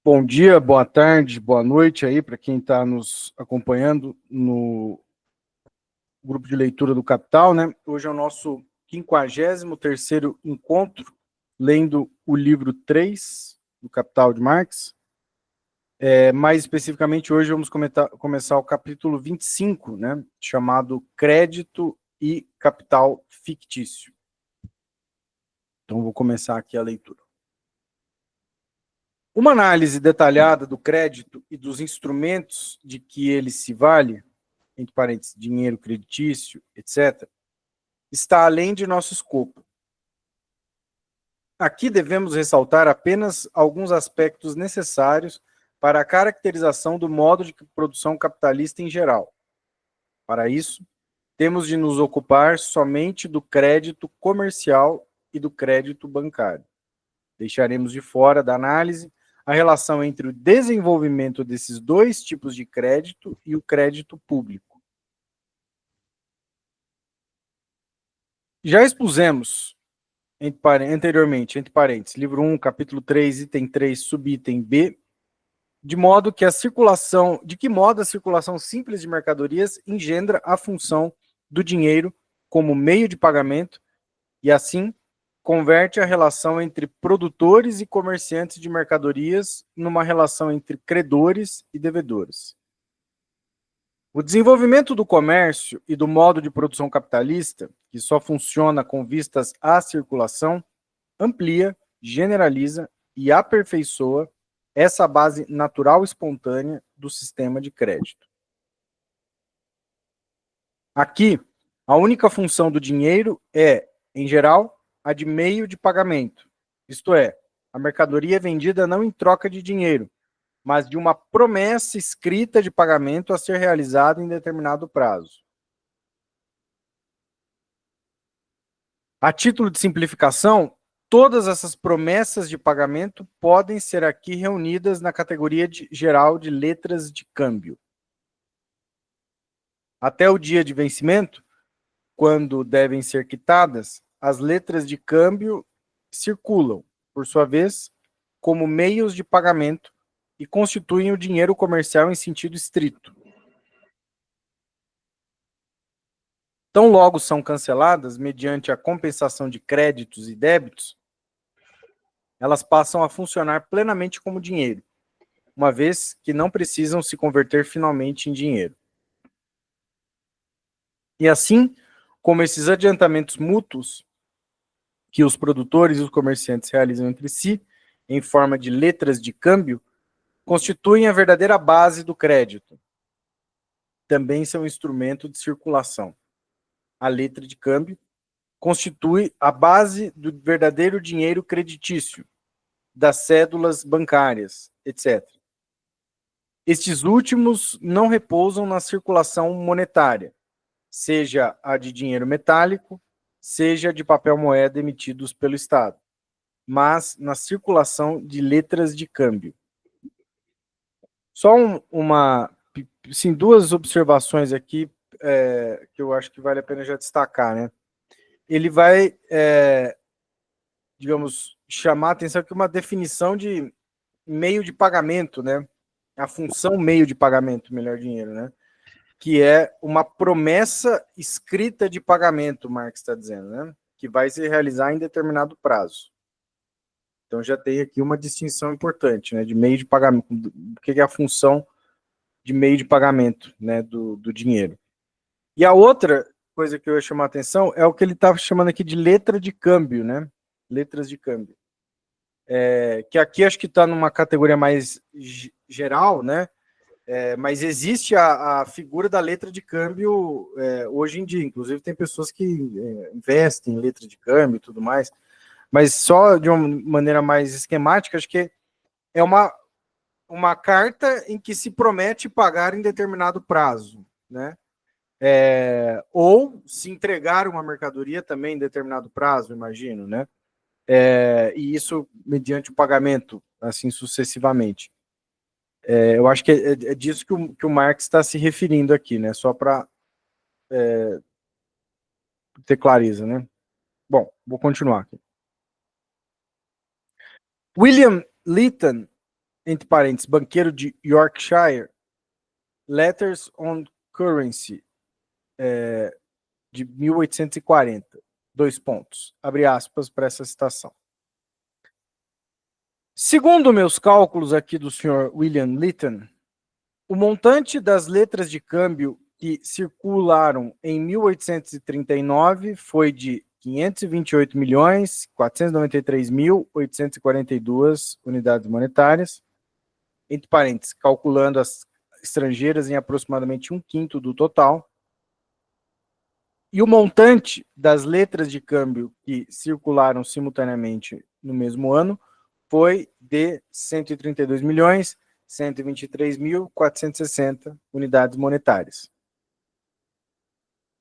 Bom dia, boa tarde, boa noite aí para quem está nos acompanhando no grupo de leitura do Capital, né? Hoje é o nosso 53º encontro, lendo o livro 3 do Capital de Marx. Mais especificamente, hoje vamos começar o capítulo 25, né? Chamado Crédito e Capital Fictício. Então, vou começar aqui a leitura. Uma análise detalhada do crédito e dos instrumentos de que ele se vale, entre parênteses, dinheiro creditício, etc., está além de nosso escopo. Aqui devemos ressaltar apenas alguns aspectos necessários para a caracterização do modo de produção capitalista em geral. Para isso, temos de nos ocupar somente do crédito comercial e do crédito bancário. Deixaremos de fora da análise a relação entre o desenvolvimento desses dois tipos de crédito e o crédito público. Já expusemos anteriormente, entre parênteses, livro 1, capítulo 3, item 3, subitem B, de que modo a circulação simples de mercadorias engendra a função do dinheiro como meio de pagamento e, assim, converte a relação entre produtores e comerciantes de mercadorias numa relação entre credores e devedores. O desenvolvimento do comércio e do modo de produção capitalista, que só funciona com vistas à circulação, amplia, generaliza e aperfeiçoa essa base natural espontânea do sistema de crédito. Aqui, a única função do dinheiro é, em geral, a de meio de pagamento, isto é, a mercadoria é vendida não em troca de dinheiro, mas de uma promessa escrita de pagamento a ser realizada em determinado prazo. A título de simplificação, todas essas promessas de pagamento podem ser aqui reunidas na categoria geral de letras de câmbio. Até o dia de vencimento, quando devem ser quitadas, as letras de câmbio circulam, por sua vez, como meios de pagamento e constituem o dinheiro comercial em sentido estrito. Tão logo são canceladas, mediante a compensação de créditos e débitos, elas passam a funcionar plenamente como dinheiro, uma vez que não precisam se converter finalmente em dinheiro. E assim, como esses adiantamentos mútuos que os produtores e os comerciantes realizam entre si, em forma de letras de câmbio, constituem a verdadeira base do crédito. Também são instrumento de circulação. A letra de câmbio constitui a base do verdadeiro dinheiro creditício, das cédulas bancárias, etc. Estes últimos não repousam na circulação monetária, seja a de dinheiro metálico, seja de papel moeda emitidos pelo Estado, mas na circulação de letras de câmbio. Só duas observações aqui que eu acho que vale a pena já destacar, né? Ele vai, digamos, chamar a atenção aqui uma definição de meio de pagamento, né? A função meio de pagamento, melhor dinheiro, né? Que é uma promessa escrita de pagamento, Marx está dizendo, né? Que vai se realizar em determinado prazo. Então já tem aqui uma distinção importante, né? De meio de pagamento. O que é a função de meio de pagamento, né? Do dinheiro. E a outra coisa que eu ia chamar a atenção é o que ele está chamando aqui de letra de câmbio, né? Letras de câmbio. Que aqui acho que está numa categoria mais geral, né? Mas existe a figura da letra de câmbio hoje em dia. Inclusive, tem pessoas que investem em letra de câmbio e tudo mais. Mas só de uma maneira mais esquemática, acho que é uma carta em que se promete pagar em determinado prazo, né? Ou se entregar uma mercadoria também em determinado prazo, imagino, né? E isso mediante o pagamento, assim sucessivamente. Eu acho que é disso que o Marx está se referindo aqui, né? Só para ter clareza, né? Bom, vou continuar aqui. William Lytton entre parênteses, banqueiro de Yorkshire, Letters on Currency, de 1840. 2 pontos. Abre aspas para essa citação. Segundo meus cálculos aqui do Sr. William Lytton, o montante das letras de câmbio que circularam em 1839 foi de 528.493.842 unidades monetárias, entre parênteses, calculando as estrangeiras em aproximadamente 1/5 do total. E o montante das letras de câmbio que circularam simultaneamente no mesmo ano foi de 132.123.460 unidades monetárias.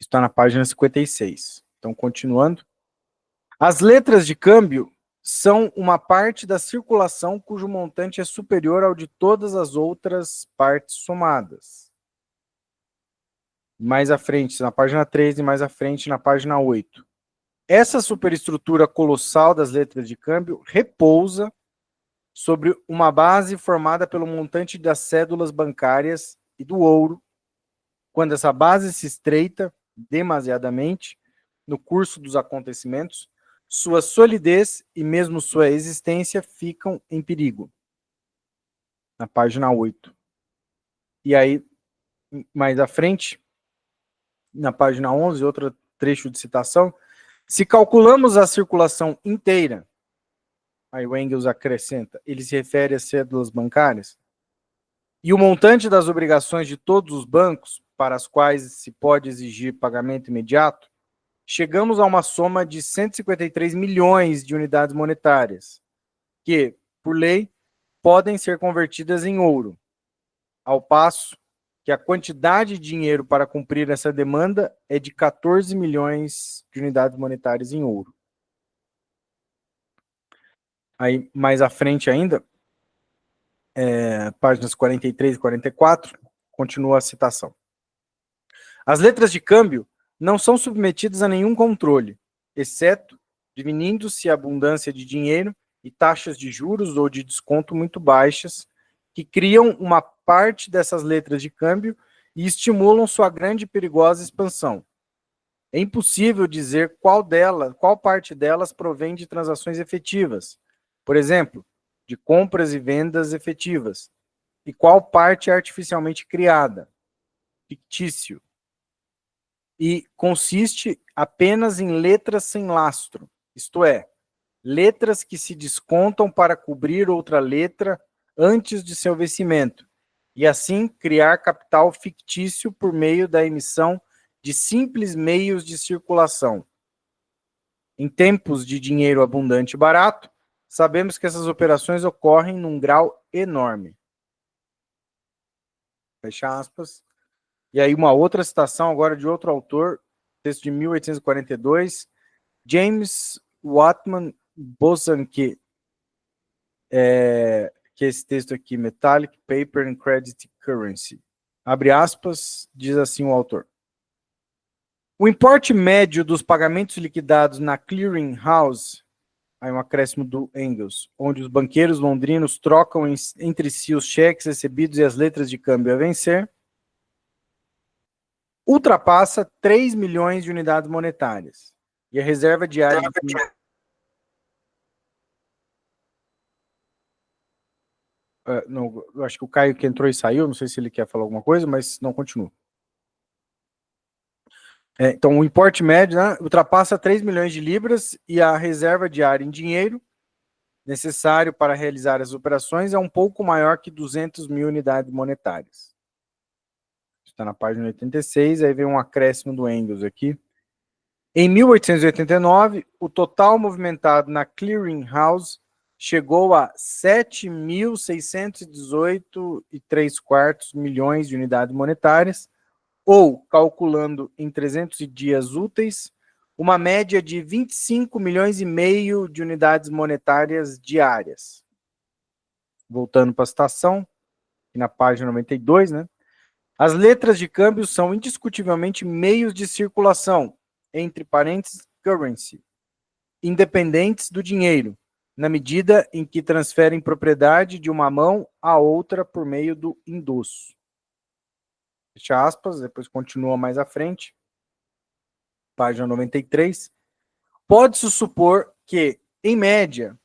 Está na página 56. Então, continuando. As letras de câmbio são uma parte da circulação cujo montante é superior ao de todas as outras partes somadas. Mais à frente, na página 13, mais à frente, na página 8. Essa superestrutura colossal das letras de câmbio repousa sobre uma base formada pelo montante das cédulas bancárias e do ouro. Quando essa base se estreita demasiadamente no curso dos acontecimentos, sua solidez e mesmo sua existência ficam em perigo. Na página 8. E aí, mais à frente, na página 11, outro trecho de citação, se calculamos a circulação inteira, aí o Engels acrescenta, ele se refere às cédulas bancárias, e o montante das obrigações de todos os bancos, para as quais se pode exigir pagamento imediato, chegamos a uma soma de 153 milhões de unidades monetárias, que, por lei, podem ser convertidas em ouro, ao passo que a quantidade de dinheiro para cumprir essa demanda é de 14 milhões de unidades monetárias em ouro. Aí, mais à frente ainda, páginas 43 e 44, continua a citação. As letras de câmbio não são submetidas a nenhum controle, exceto diminuindo-se a abundância de dinheiro e taxas de juros ou de desconto muito baixas, que criam uma parte dessas letras de câmbio e estimulam sua grande e perigosa expansão. É impossível dizer qual parte delas provém de transações efetivas, por exemplo, de compras e vendas efetivas, e qual parte é artificialmente criada, fictício, e consiste apenas em letras sem lastro, isto é, letras que se descontam para cobrir outra letra antes de seu vencimento, e assim criar capital fictício por meio da emissão de simples meios de circulação. Em tempos de dinheiro abundante e barato, sabemos que essas operações ocorrem num grau enorme. Fecha aspas. E aí uma outra citação agora de outro autor, texto de 1842, James Watman Bosanquet, que é esse texto aqui, Metallic Paper and Credit Currency. Abre aspas, diz assim o autor. O importe médio dos pagamentos liquidados na Clearing House, aí um acréscimo do Engels, onde os banqueiros londrinos trocam entre si os cheques recebidos e as letras de câmbio a vencer, ultrapassa 3 milhões de unidades monetárias. E a reserva diária... não, eu acho que o Caio que entrou e saiu, não sei se ele quer falar alguma coisa, mas não, continua. Então, o importe médio, né, ultrapassa 3 milhões de libras e a reserva diária em dinheiro necessário para realizar as operações é um pouco maior que 200 mil unidades monetárias. Está na página 86, aí vem um acréscimo do Engels aqui. Em 1889, o total movimentado na Clearing House chegou a 7.618,3 milhões de unidades monetárias, ou, calculando em 300 dias úteis, uma média de 25 milhões e meio de unidades monetárias diárias. Voltando para a citação, na página 92, né? As letras de câmbio são indiscutivelmente meios de circulação, entre parênteses, currency, independentes do dinheiro, na medida em que transferem propriedade de uma mão a outra por meio do endosso. Fecha aspas, depois continua mais à frente, página 93. Pode-se supor que, em média,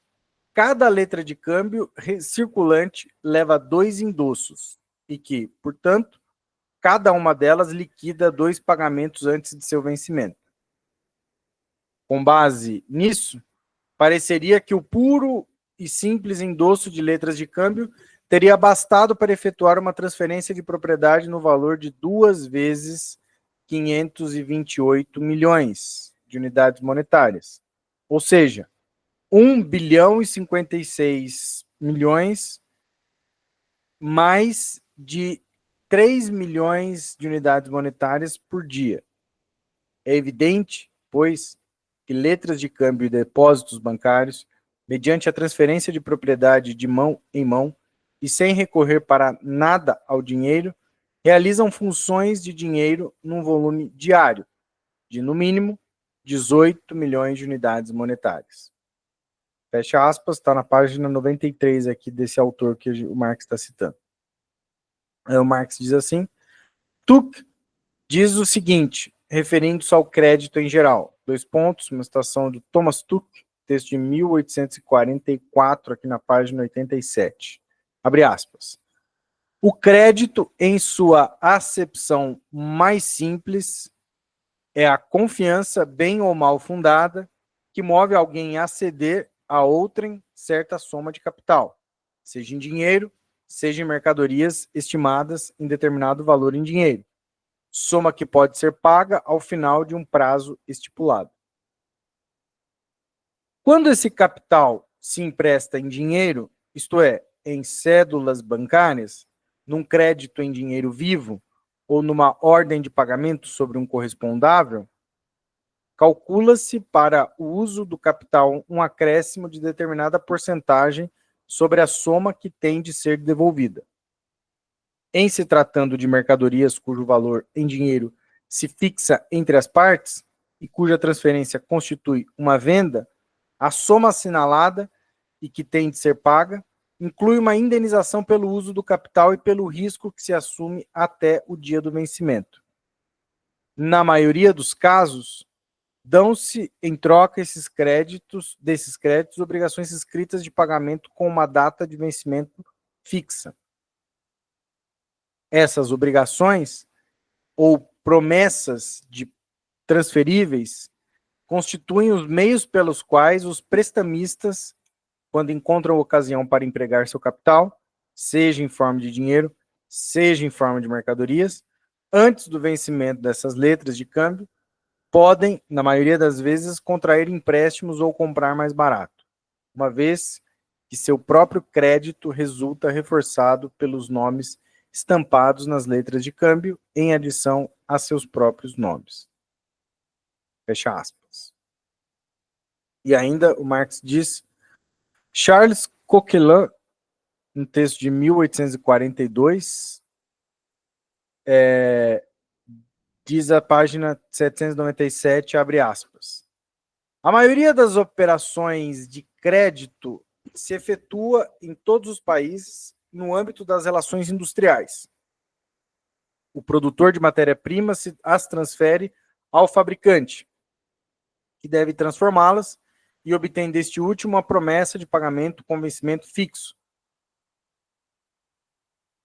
cada letra de câmbio circulante leva 2 endossos e que, portanto, cada uma delas liquida 2 pagamentos antes de seu vencimento. Com base nisso, pareceria que o puro e simples endosso de letras de câmbio teria bastado para efetuar uma transferência de propriedade no valor de 2 vezes 528 milhões de unidades monetárias. Ou seja, 1 bilhão e 56 milhões mais de 3 milhões de unidades monetárias por dia. É evidente, pois, que letras de câmbio e depósitos bancários, mediante a transferência de propriedade de mão em mão e sem recorrer para nada ao dinheiro, realizam funções de dinheiro num volume diário de, no mínimo, 18 milhões de unidades monetárias. Fecha aspas, está na página 93 aqui desse autor que o Marx está citando. O Marx diz assim: Tuck diz o seguinte, referindo-se ao crédito em geral. 2 pontos, uma citação do Thomas Tuck, texto de 1844, aqui na página 87. Abre aspas. O crédito, em sua acepção mais simples, é a confiança bem ou mal fundada que move alguém a ceder a outrem certa soma de capital, seja em dinheiro, seja em mercadorias estimadas em determinado valor em dinheiro, soma que pode ser paga ao final de um prazo estipulado. Quando esse capital se empresta em dinheiro, isto é, em cédulas bancárias, num crédito em dinheiro vivo ou numa ordem de pagamento sobre um correspondável, calcula-se para o uso do capital um acréscimo de determinada porcentagem sobre a soma que tem de ser devolvida. Em se tratando de mercadorias cujo valor em dinheiro se fixa entre as partes e cuja transferência constitui uma venda, a soma assinalada e que tem de ser paga inclui uma indenização pelo uso do capital e pelo risco que se assume até o dia do vencimento. Na maioria dos casos, dão-se em troca desses créditos obrigações escritas de pagamento com uma data de vencimento fixa. Essas obrigações ou promessas de transferíveis constituem os meios pelos quais os prestamistas, quando encontram ocasião para empregar seu capital, seja em forma de dinheiro, seja em forma de mercadorias, antes do vencimento dessas letras de câmbio, podem, na maioria das vezes, contrair empréstimos ou comprar mais barato, uma vez que seu próprio crédito resulta reforçado pelos nomes estampados nas letras de câmbio em adição a seus próprios nomes. Fecha aspas. E ainda o Marx diz, Charles Coquelin, um texto de 1842, diz a página 797, abre aspas. A maioria das operações de crédito se efetua em todos os países no âmbito das relações industriais. O produtor de matéria-prima as transfere ao fabricante, que deve transformá-las e obtém deste último a promessa de pagamento com vencimento fixo.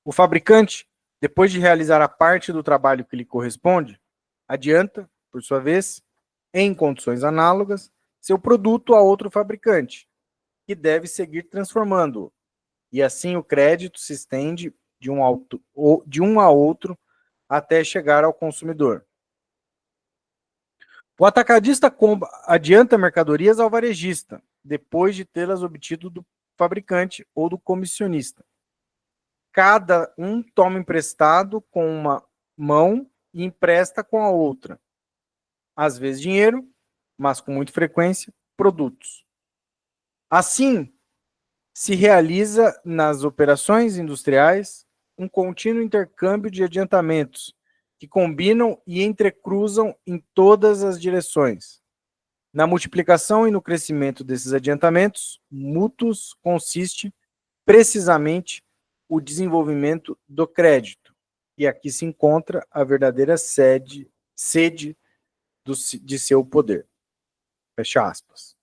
O fabricante, depois de realizar a parte do trabalho que lhe corresponde, adianta, por sua vez, em condições análogas, seu produto a outro fabricante, que deve seguir transformando-o. E assim o crédito se estende de um a outro até chegar ao consumidor. O atacadista adianta mercadorias ao varejista, depois de tê-las obtido do fabricante ou do comissionista. Cada um toma emprestado com uma mão e empresta com a outra. Às vezes dinheiro, mas com muita frequência, produtos. Assim, se realiza nas operações industriais um contínuo intercâmbio de adiantamentos que combinam e entrecruzam em todas as direções. Na multiplicação e no crescimento desses adiantamentos mútuos consiste precisamente o desenvolvimento do crédito. E aqui se encontra a verdadeira sede de seu poder. Fecha aspas.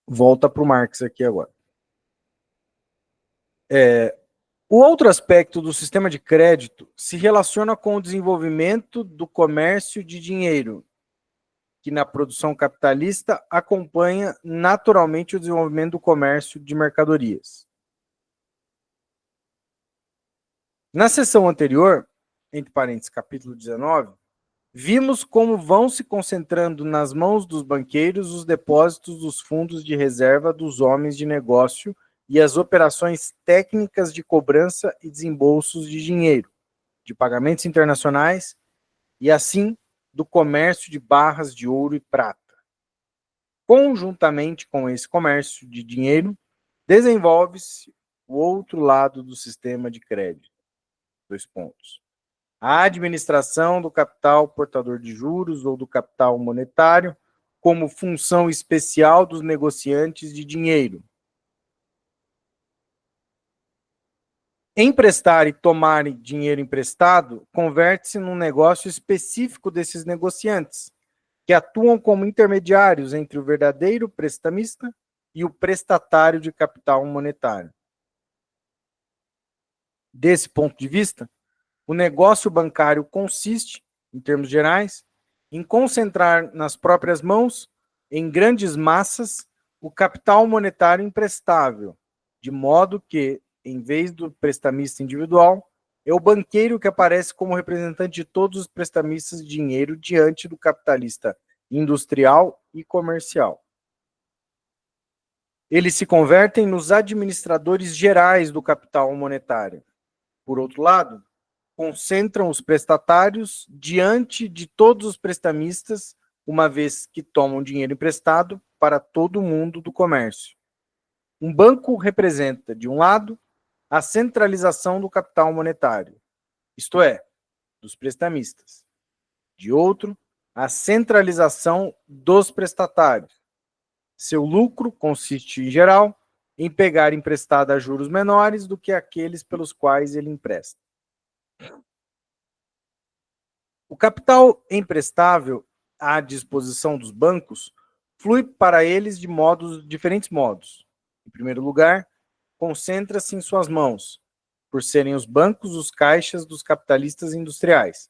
Volta para o Marx aqui agora. O outro aspecto do sistema de crédito se relaciona com o desenvolvimento do comércio de dinheiro, que na produção capitalista acompanha naturalmente o desenvolvimento do comércio de mercadorias. Na sessão anterior, entre parênteses, capítulo 19, vimos como vão se concentrando nas mãos dos banqueiros os depósitos dos fundos de reserva dos homens de negócio e as operações técnicas de cobrança e desembolsos de dinheiro, de pagamentos internacionais e, assim, do comércio de barras de ouro e prata. Conjuntamente com esse comércio de dinheiro, desenvolve-se o outro lado do sistema de crédito. 2 pontos. A administração do capital portador de juros ou do capital monetário como função especial dos negociantes de dinheiro. Emprestar e tomar dinheiro emprestado converte-se num negócio específico desses negociantes, que atuam como intermediários entre o verdadeiro prestamista e o prestatário de capital monetário. Desse ponto de vista, o negócio bancário consiste, em termos gerais, em concentrar nas próprias mãos, em grandes massas, o capital monetário emprestável, de modo que, em vez do prestamista individual, é o banqueiro que aparece como representante de todos os prestamistas de dinheiro diante do capitalista industrial e comercial. Eles se convertem nos administradores gerais do capital monetário. Por outro lado, concentram os prestatários diante de todos os prestamistas, uma vez que tomam dinheiro emprestado para todo o mundo do comércio. Um banco representa, de um lado, a centralização do capital monetário, isto é, dos prestamistas. De outro, a centralização dos prestatários. Seu lucro consiste, em geral, em pegar emprestado a juros menores do que aqueles pelos quais ele empresta. O capital emprestável à disposição dos bancos flui para eles de diferentes modos. Em primeiro lugar, concentra-se em suas mãos, por serem os bancos os caixas dos capitalistas industriais.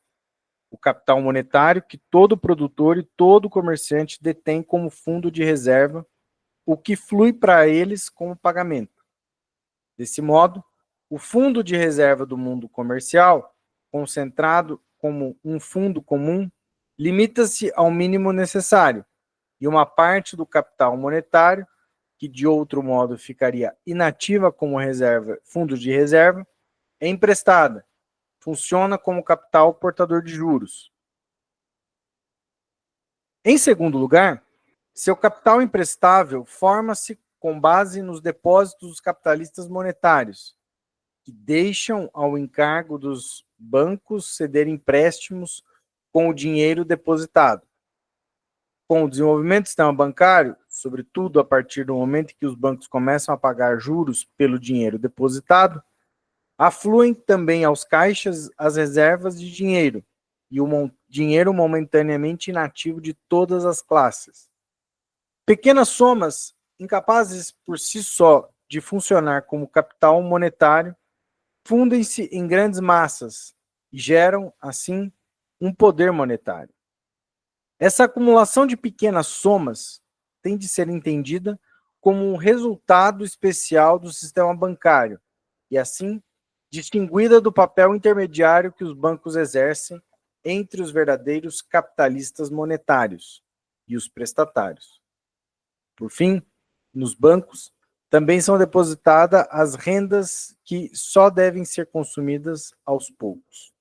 O capital monetário que todo produtor e todo comerciante detém como fundo de reserva, o que flui para eles como pagamento. Desse modo, o fundo de reserva do mundo comercial, concentrado como um fundo comum, limita-se ao mínimo necessário, e uma parte do capital monetário, que de outro modo ficaria inativa como reserva, fundo de reserva, é emprestada, funciona como capital portador de juros. Em segundo lugar, seu capital emprestável forma-se com base nos depósitos dos capitalistas monetários, que deixam ao encargo dos bancos ceder empréstimos com o dinheiro depositado. Com o desenvolvimento do sistema bancário, sobretudo a partir do momento em que os bancos começam a pagar juros pelo dinheiro depositado, afluem também aos caixas as reservas de dinheiro e o dinheiro momentaneamente inativo de todas as classes. Pequenas somas, incapazes por si só de funcionar como capital monetário, fundem-se em grandes massas e geram, assim, um poder monetário. Essa acumulação de pequenas somas tem de ser entendida como um resultado especial do sistema bancário e, assim, distinguida do papel intermediário que os bancos exercem entre os verdadeiros capitalistas monetários e os prestatários. Por fim, nos bancos, também são depositadas as rendas que só devem ser consumidas aos poucos.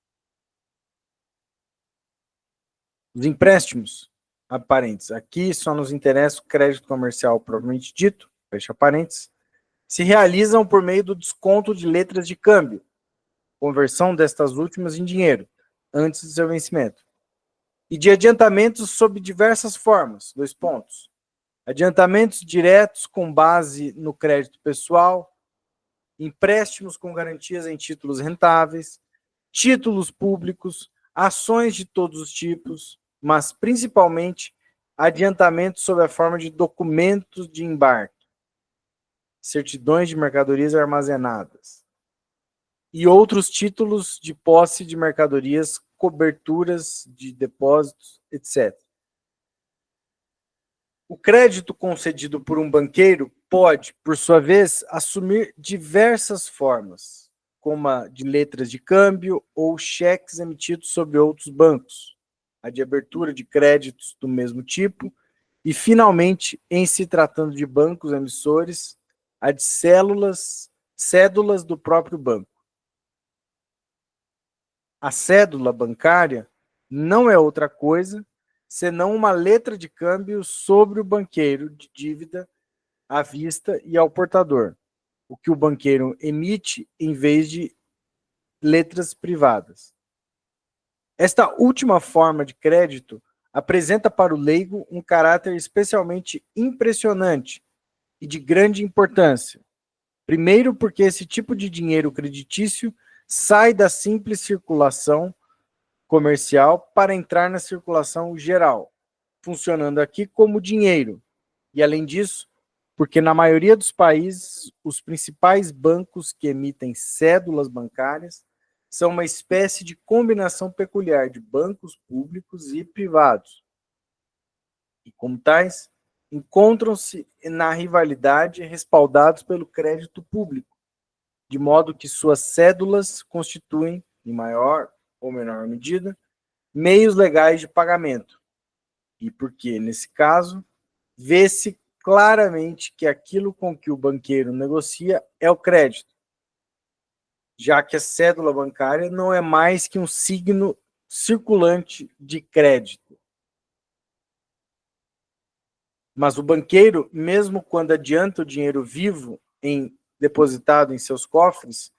Os empréstimos, parênteses, aqui só nos interessa o crédito comercial propriamente dito, fecha parênteses, se realizam por meio do desconto de letras de câmbio, conversão destas últimas em dinheiro, antes do seu vencimento. e de adiantamentos sob diversas formas. Dois pontos. Adiantamentos diretos com base no crédito pessoal, empréstimos com garantias em títulos rentáveis, títulos públicos, ações de todos os tipos, mas principalmente adiantamentos sob a forma de documentos de embarque, certidões de mercadorias armazenadas e outros títulos de posse de mercadorias, coberturas de depósitos, etc. O crédito concedido por um banqueiro pode, por sua vez, assumir diversas formas, como a de letras de câmbio ou cheques emitidos sobre outros bancos, a de abertura de créditos do mesmo tipo e, finalmente, em se tratando de bancos emissores, a de cédulas do próprio banco. A cédula bancária não é outra coisa senão uma letra de câmbio sobre o banqueiro de dívida à vista e ao portador, o que o banqueiro emite em vez de letras privadas. Esta última forma de crédito apresenta para o leigo um caráter especialmente impressionante e de grande importância. Primeiro, porque esse tipo de dinheiro creditício sai da simples circulação comercial para entrar na circulação geral, funcionando aqui como dinheiro. E, além disso, porque na maioria dos países, os principais bancos que emitem cédulas bancárias são uma espécie de combinação peculiar de bancos públicos e privados. E, como tais, encontram-se na rivalidade respaldados pelo crédito público, de modo que suas cédulas constituem, em maior ou menor medida, meios legais de pagamento. E porque, nesse caso, vê-se claramente que aquilo com que o banqueiro negocia é o crédito, já que a cédula bancária não é mais que um signo circulante de crédito. Mas o banqueiro, mesmo quando adianta o dinheiro vivo depositado em seus cofres,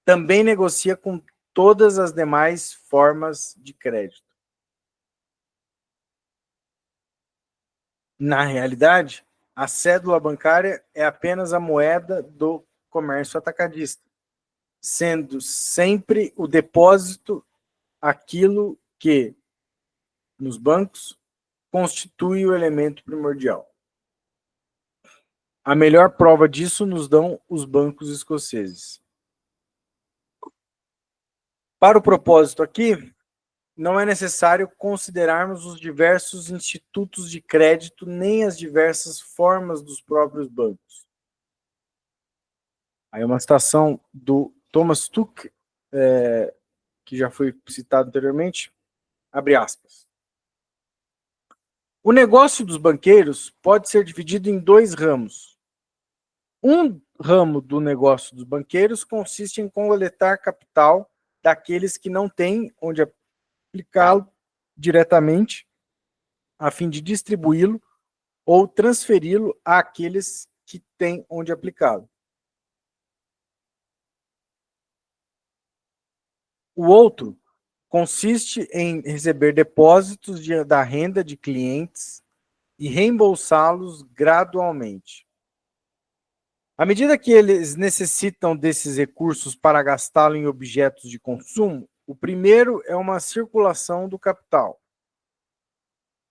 também negocia com todas as demais formas de crédito. Na realidade, a cédula bancária é apenas a moeda do comércio atacadista, sendo sempre o depósito aquilo que, nos bancos, constitui o elemento primordial. A melhor prova disso nos dão os bancos escoceses. Para o propósito aqui, não é necessário considerarmos os diversos institutos de crédito nem as diversas formas dos próprios bancos. Aí uma citação do Thomas Tuck, que já foi citado anteriormente, abre aspas. O negócio dos banqueiros pode ser dividido em dois ramos. Um ramo do negócio dos banqueiros consiste em coletar capital daqueles que não têm onde aplicá-lo diretamente, a fim de distribuí-lo ou transferi-lo àqueles que têm onde aplicá-lo. O outro consiste em receber depósitos da renda de clientes e reembolsá-los gradualmente. À medida que eles necessitam desses recursos para gastá-lo em objetos de consumo, o primeiro é uma circulação do capital.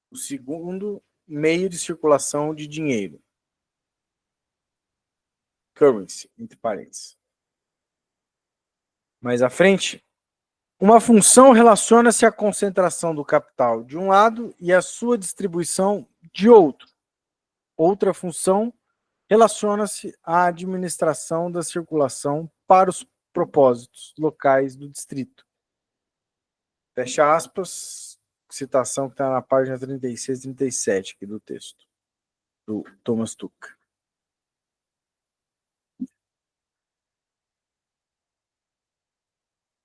O segundo, meio de circulação de dinheiro. Currency, entre parênteses. Mais à frente, uma função relaciona-se à concentração do capital de um lado e à sua distribuição de outro. Outra função relaciona-se à administração da circulação para os propósitos locais do distrito. Fecha aspas, citação que está na página 36 e 37 aqui do texto, do Thomas Tuck.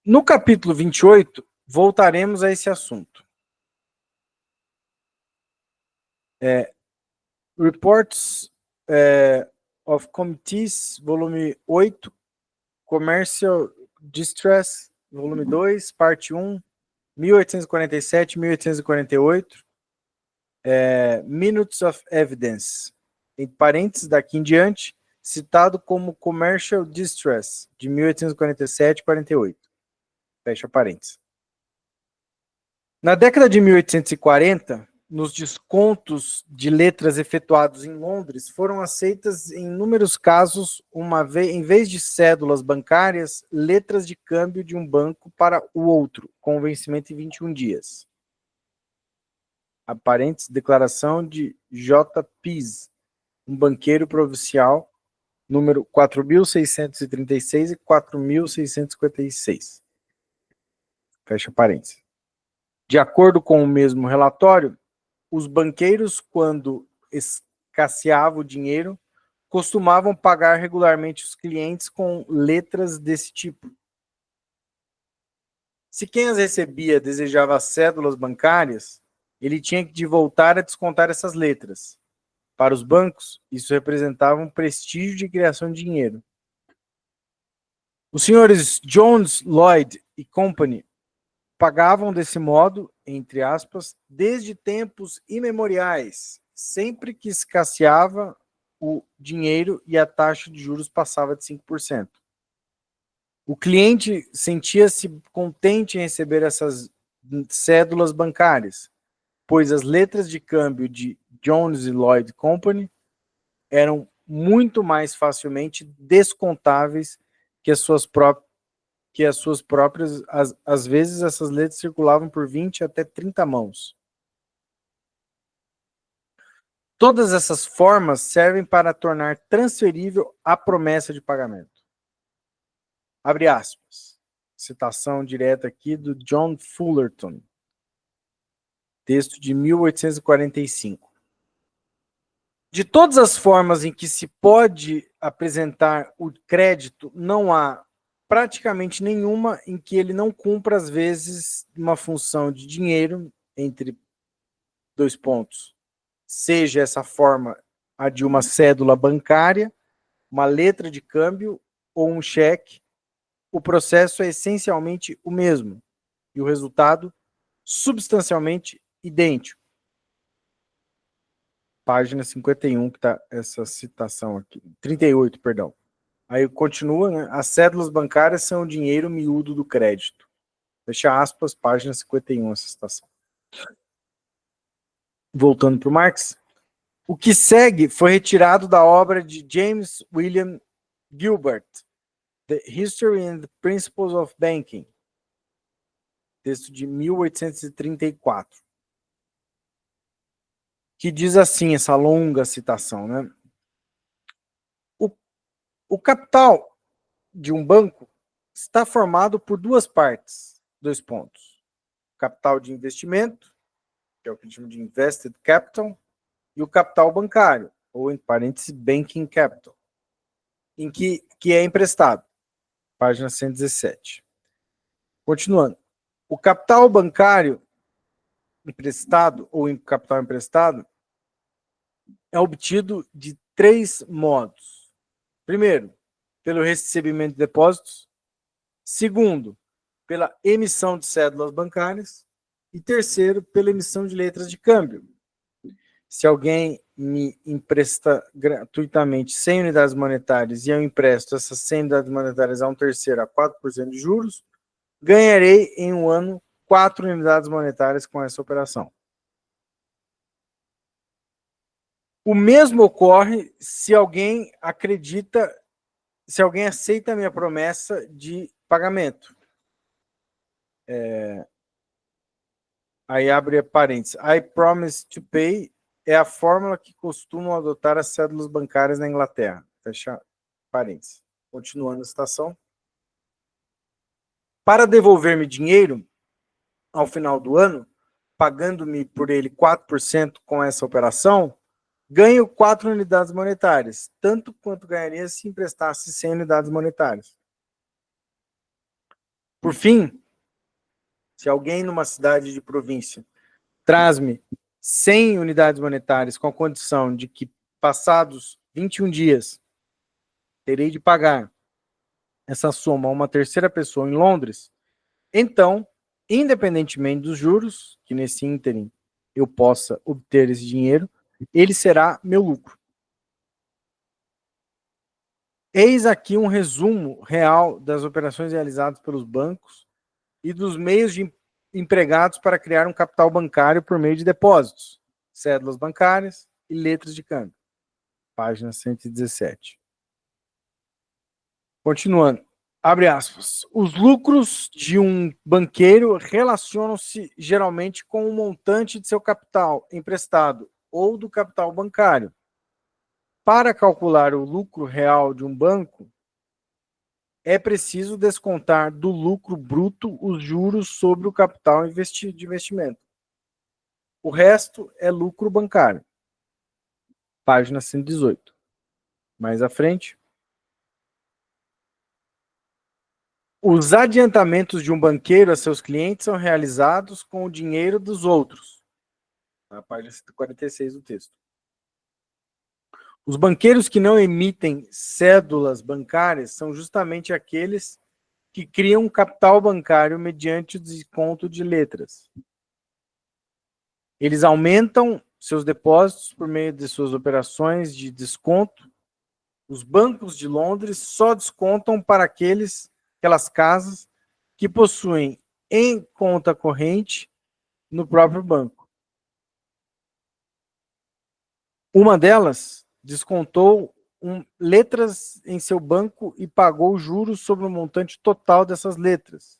No capítulo 28, voltaremos a esse assunto. Reports of Committees, volume 8, Commercial Distress, volume 2, parte 1, 1847, 1848, Minutes of Evidence, entre parênteses, daqui em diante, citado como Commercial Distress, de 1847 e 48. Fecha parênteses. Na década de 1840, nos descontos de letras efetuados em Londres, foram aceitas em inúmeros casos, em vez de cédulas bancárias, letras de câmbio de um banco para o outro, com vencimento em 21 dias. Aparentes declaração de J. Pease, um banqueiro provincial, número 4.636 e 4.656. Fecha parênteses. De acordo com o mesmo relatório, os banqueiros, quando escasseava o dinheiro, costumavam pagar regularmente os clientes com letras desse tipo. Se quem as recebia desejava cédulas bancárias, ele tinha de voltar a descontar essas letras. Para os bancos, isso representava um prestígio de criação de dinheiro. Os senhores Jones, Lloyd e Company pagavam desse modo, entre aspas, desde tempos imemoriais, sempre que escasseava o dinheiro e a taxa de juros passava de 5%. O cliente sentia-se contente em receber essas cédulas bancárias, pois as letras de câmbio de Jones e Lloyd Company eram muito mais facilmente descontáveis que as suas próprias, às vezes essas letras circulavam por 20 até 30 mãos. Todas essas formas servem para tornar transferível a promessa de pagamento. Abre aspas. Citação direta aqui do John Fullerton. Texto de 1845. De todas as formas em que se pode apresentar o crédito, não há praticamente nenhuma em que ele não cumpra, às vezes, uma função de dinheiro, entre dois pontos. Seja essa forma a de uma cédula bancária, uma letra de câmbio ou um cheque, o processo é essencialmente o mesmo e o resultado substancialmente idêntico. Página 51, que está essa citação aqui. 38, perdão. Aí continua, né? As cédulas bancárias são o dinheiro miúdo do crédito. Fecha aspas, página 51, essa citação. Voltando para o Marx. O que segue foi retirado da obra de James William Gilbert, The History and the Principles of Banking, texto de 1834, que diz assim, essa longa citação, né? O capital de um banco está formado por duas partes, dois pontos. Capital de investimento, que é o que a gente chama de invested capital, e o capital bancário, ou em parênteses, banking capital, em que é emprestado. Página 117. Continuando. O capital bancário emprestado, ou capital emprestado, é obtido de três modos. Primeiro, pelo recebimento de depósitos. Segundo, pela emissão de cédulas bancárias. E terceiro, pela emissão de letras de câmbio. Se alguém me empresta gratuitamente 100 unidades monetárias e eu empresto essas 100 unidades monetárias a um terceiro a 4% de juros, ganharei em um ano 4 unidades monetárias com essa operação. O mesmo ocorre se alguém aceita a minha promessa de pagamento. Aí abre parênteses. I promise to pay é a fórmula que costumam adotar as cédulas bancárias na Inglaterra. Fecha parênteses. Continuando a citação. Para devolver-me dinheiro ao final do ano, pagando-me por ele 4% com essa operação, ganho 4 unidades monetárias, tanto quanto ganharia se emprestasse 100 unidades monetárias. Por fim, se alguém numa cidade de província traz-me 100 unidades monetárias com a condição de que, passados 21 dias, terei de pagar essa soma a uma terceira pessoa em Londres, então independentemente dos juros, que nesse ínterim eu possa obter esse dinheiro, ele será meu lucro. Eis aqui um resumo real das operações realizadas pelos bancos e dos meios empregados para criar um capital bancário por meio de depósitos, cédulas bancárias e letras de câmbio. Página 117. Continuando. Abre aspas. Os lucros de um banqueiro relacionam-se geralmente com o montante de seu capital emprestado ou do capital bancário. Para calcular o lucro real de um banco, é preciso descontar do lucro bruto os juros sobre o capital de investimento. O resto é lucro bancário. Página 118. Mais à frente. Os adiantamentos de um banqueiro a seus clientes são realizados com o dinheiro dos outros. Na página 146 do texto. Os banqueiros que não emitem cédulas bancárias são justamente aqueles que criam um capital bancário mediante o desconto de letras. Eles aumentam seus depósitos por meio de suas operações de desconto. Os bancos de Londres só descontam para aquelas casas que possuem em conta corrente no próprio banco. Uma delas descontou letras em seu banco e pagou juros sobre o montante total dessas letras.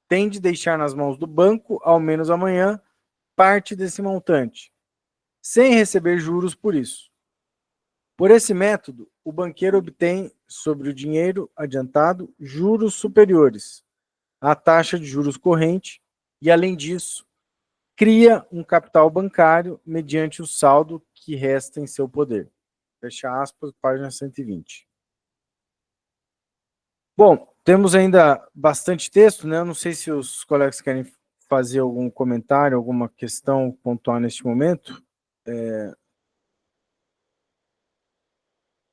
Tem de deixar nas mãos do banco, ao menos amanhã, parte desse montante, sem receber juros por isso. Por esse método, o banqueiro obtém sobre o dinheiro adiantado juros superiores à taxa de juros corrente e, além disso, cria um capital bancário mediante o saldo que resta em seu poder. Fecha aspas, página 120. Bom, temos ainda bastante texto, né? Eu não sei se os colegas querem fazer algum comentário, alguma questão pontual neste momento.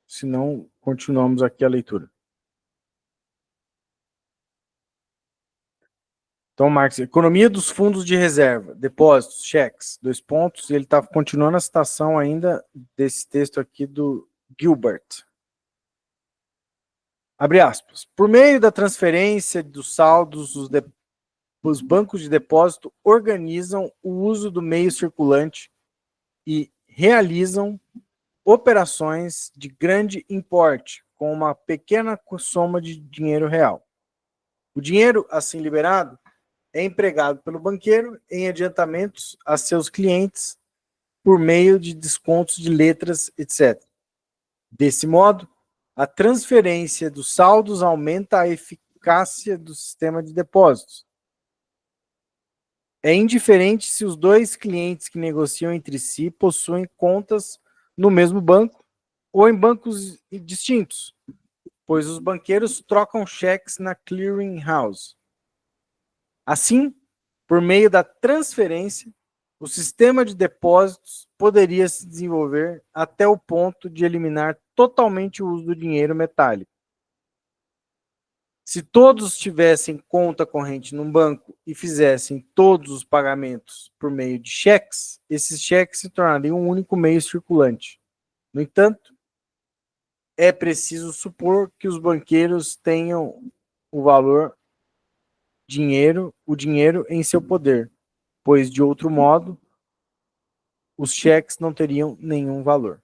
Se não, continuamos aqui a leitura. Então, Marx, economia dos fundos de reserva, depósitos, cheques, 2 pontos, e ele está continuando a citação ainda desse texto aqui do Gilbert. Abre aspas. Por meio da transferência dos saldos, os bancos de depósito organizam o uso do meio circulante e realizam operações de grande importe com uma pequena soma de dinheiro real. O dinheiro, assim liberado, é empregado pelo banqueiro em adiantamentos a seus clientes por meio de descontos de letras, etc. Desse modo, a transferência dos saldos aumenta a eficácia do sistema de depósitos. É indiferente se os dois clientes que negociam entre si possuem contas no mesmo banco ou em bancos distintos, pois os banqueiros trocam cheques na clearing house. Assim, por meio da transferência, o sistema de depósitos poderia se desenvolver até o ponto de eliminar totalmente o uso do dinheiro metálico. Se todos tivessem conta corrente num banco e fizessem todos os pagamentos por meio de cheques, esses cheques se tornariam um único meio circulante. No entanto, é preciso supor que os banqueiros tenham o dinheiro em seu poder, pois, de outro modo, os cheques não teriam nenhum valor.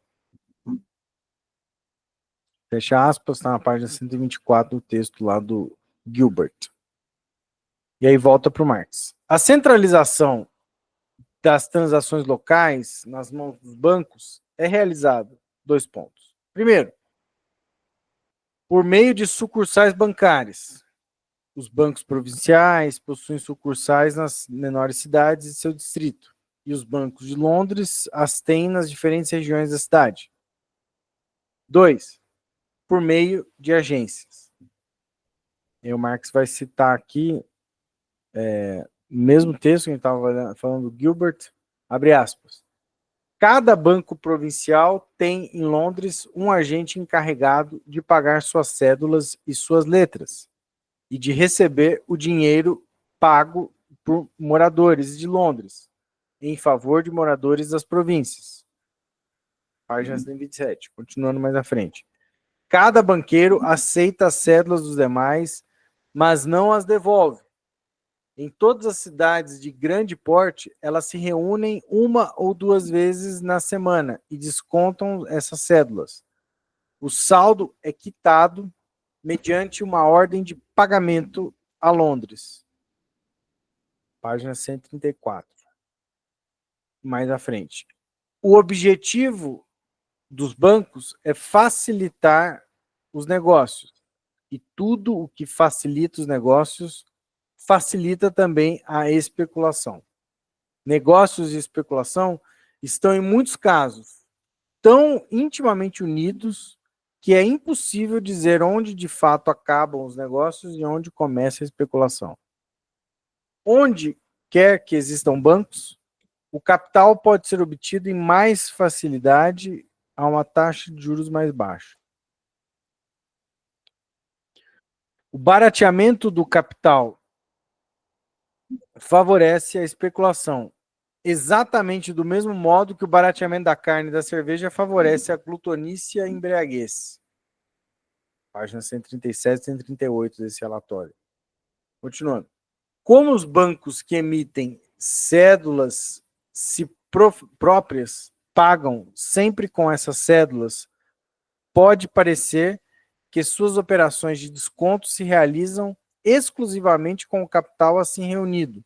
Fecha aspas, está na página 124 do texto lá do Gilbert. E aí volta para o Marx. A centralização das transações locais nas mãos dos bancos é realizada. 2 pontos. Primeiro, por meio de sucursais bancárias. Os bancos provinciais possuem sucursais nas menores cidades de seu distrito, e os bancos de Londres as têm nas diferentes regiões da cidade. 2. Por meio de agências. E o Marx vai citar aqui o mesmo texto que a gente estava falando do Gilbert, abre aspas. Cada banco provincial tem em Londres um agente encarregado de pagar suas cédulas e suas letras, e de receber o dinheiro pago por moradores de Londres, em favor de moradores das províncias. Página 127, continuando mais à frente. Cada banqueiro aceita as cédulas dos demais, mas não as devolve. Em todas as cidades de grande porte, elas se reúnem 1 ou 2 vezes na semana e descontam essas cédulas. O saldo é quitado mediante uma ordem de pagamento a Londres. Página 134. Mais à frente. O objetivo dos bancos é facilitar os negócios. E tudo o que facilita os negócios facilita também a especulação. Negócios e especulação estão, em muitos casos, tão intimamente unidos que é impossível dizer onde de fato acabam os negócios e onde começa a especulação. Onde quer que existam bancos, o capital pode ser obtido em mais facilidade a uma taxa de juros mais baixa. O barateamento do capital favorece a especulação, exatamente do mesmo modo que o barateamento da carne e da cerveja favorece a glutonice e a embriaguez. Página 137 e 138 desse relatório. Continuando. Como os bancos que emitem cédulas próprias pagam sempre com essas cédulas, pode parecer que suas operações de desconto se realizam exclusivamente com o capital assim reunido,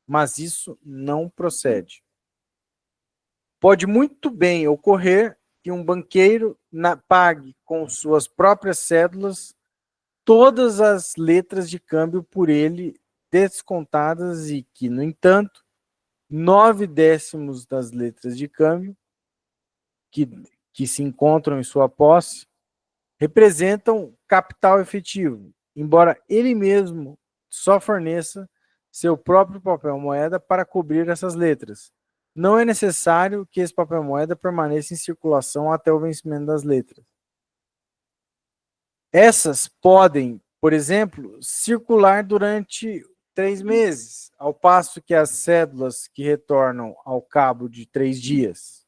mas isso não procede. Pode muito bem ocorrer que um banqueiro pague com suas próprias cédulas todas as letras de câmbio por ele descontadas e que, no entanto, 9/10 das letras de câmbio que se encontram em sua posse representam capital efetivo, embora ele mesmo só forneça seu próprio papel moeda para cobrir essas letras. Não é necessário que esse papel moeda permaneça em circulação até o vencimento das letras. Essas podem, por exemplo, circular durante 3 meses, ao passo que as cédulas que retornam ao cabo de 3 dias.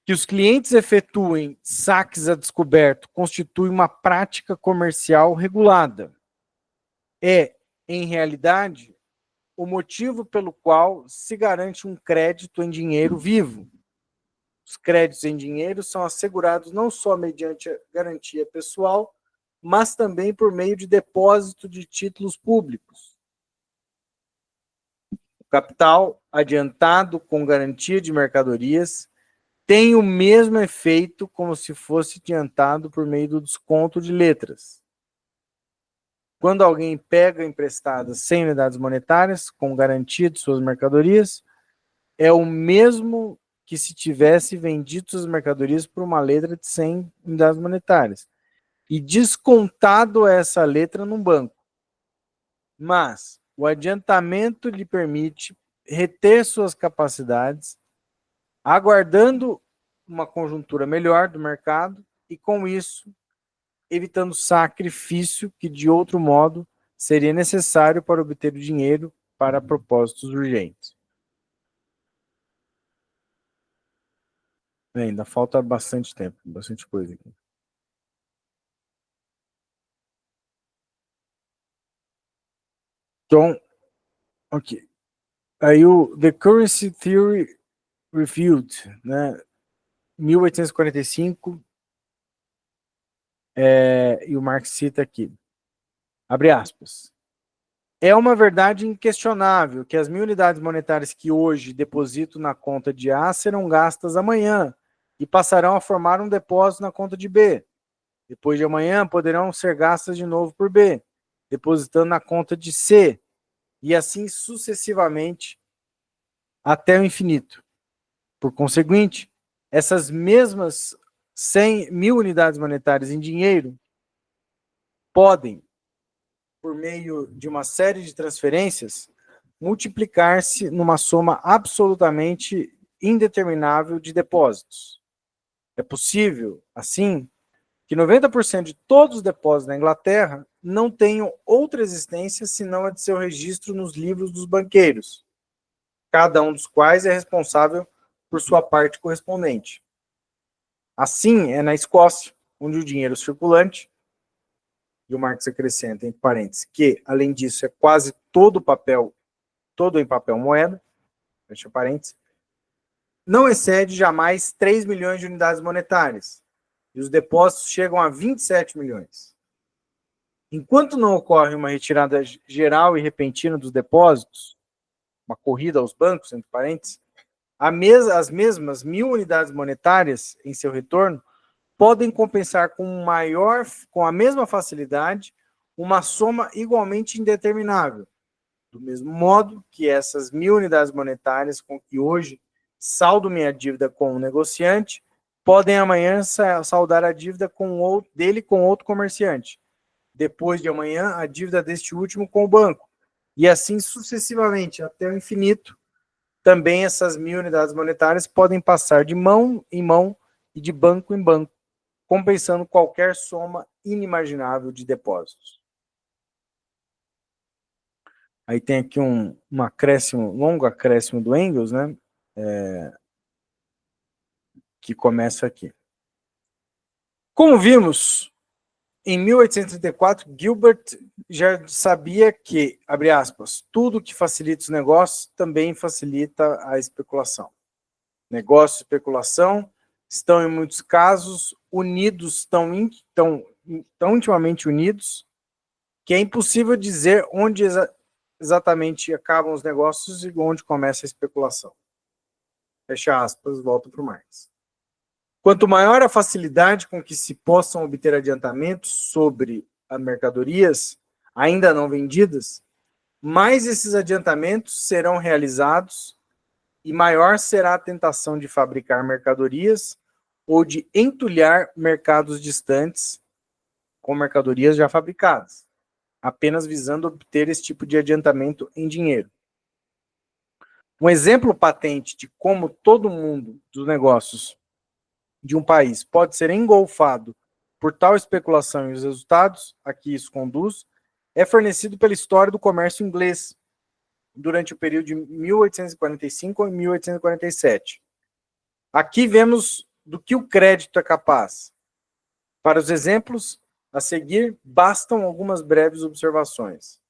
Que os clientes efetuem saques a descoberto constitui uma prática comercial regulada. É, em realidade, o motivo pelo qual se garante um crédito em dinheiro vivo. Os créditos em dinheiro são assegurados não só mediante a garantia pessoal, mas também por meio de depósito de títulos públicos. O capital adiantado com garantia de mercadorias tem o mesmo efeito como se fosse adiantado por meio do desconto de letras. Quando alguém pega emprestadas 100 unidades monetárias com garantia de suas mercadorias, é o mesmo que se tivesse vendido suas mercadorias por uma letra de 100 unidades monetárias e descontado essa letra num banco. Mas o adiantamento lhe permite reter suas capacidades, aguardando uma conjuntura melhor do mercado e, com isso, evitando sacrifício que, de outro modo, seria necessário para obter o dinheiro para propósitos urgentes. Ainda falta bastante tempo, bastante coisa aqui. Então, ok. Aí o The Currency Theory Reviewed, né? 1845, e o Marx cita aqui, abre aspas, é uma verdade inquestionável que as 1.000 unidades monetárias que hoje deposito na conta de A serão gastas amanhã e passarão a formar um depósito na conta de B. Depois de amanhã poderão ser gastas de novo por B, depositando na conta de C, e assim sucessivamente até o infinito. Por conseguinte, essas mesmas 100.000 unidades monetárias em dinheiro podem, por meio de uma série de transferências, multiplicar-se numa soma absolutamente indeterminável de depósitos. É possível, assim, que 90% de todos os depósitos na Inglaterra não tenham outra existência senão a de seu registro nos livros dos banqueiros, cada um dos quais é responsável por sua parte correspondente. Assim é na Escócia, onde o dinheiro circulante, e o Marx acrescenta, entre parênteses, que, além disso, é quase todo em papel moeda, fecha parênteses, não excede jamais 3 milhões de unidades monetárias, e os depósitos chegam a 27 milhões. Enquanto não ocorre uma retirada geral e repentina dos depósitos, uma corrida aos bancos, entre parênteses, as mesmas 1.000 unidades monetárias, em seu retorno, podem compensar com a mesma facilidade uma soma igualmente indeterminável, do mesmo modo que essas 1.000 unidades monetárias com que hoje saldo minha dívida com um negociante, podem amanhã saldar a dívida dele com outro comerciante, depois de amanhã a dívida deste último com o banco, e assim sucessivamente até o infinito. Também essas 1.000 unidades monetárias podem passar de mão em mão e de banco em banco, compensando qualquer soma inimaginável de depósitos. Aí tem aqui um longo acréscimo do Engels, né? Que começa aqui. Como vimos, em 1834, Gilbert já sabia que, abre aspas, tudo que facilita os negócios também facilita a especulação. Negócio e especulação estão, em muitos casos, unidos, tão intimamente unidos, que é impossível dizer onde exatamente acabam os negócios e onde começa a especulação. Fecha aspas, volta para o Marx. Quanto maior a facilidade com que se possam obter adiantamentos sobre as mercadorias ainda não vendidas, mais esses adiantamentos serão realizados e maior será a tentação de fabricar mercadorias ou de entulhar mercados distantes com mercadorias já fabricadas, apenas visando obter esse tipo de adiantamento em dinheiro. Um exemplo patente de como todo mundo dos negócios de um país pode ser engolfado por tal especulação e os resultados a que isso conduz é fornecido pela história do comércio inglês durante o período de 1845 a 1847. Aqui vemos do que o crédito é capaz. Para os exemplos a seguir, bastam algumas breves observações.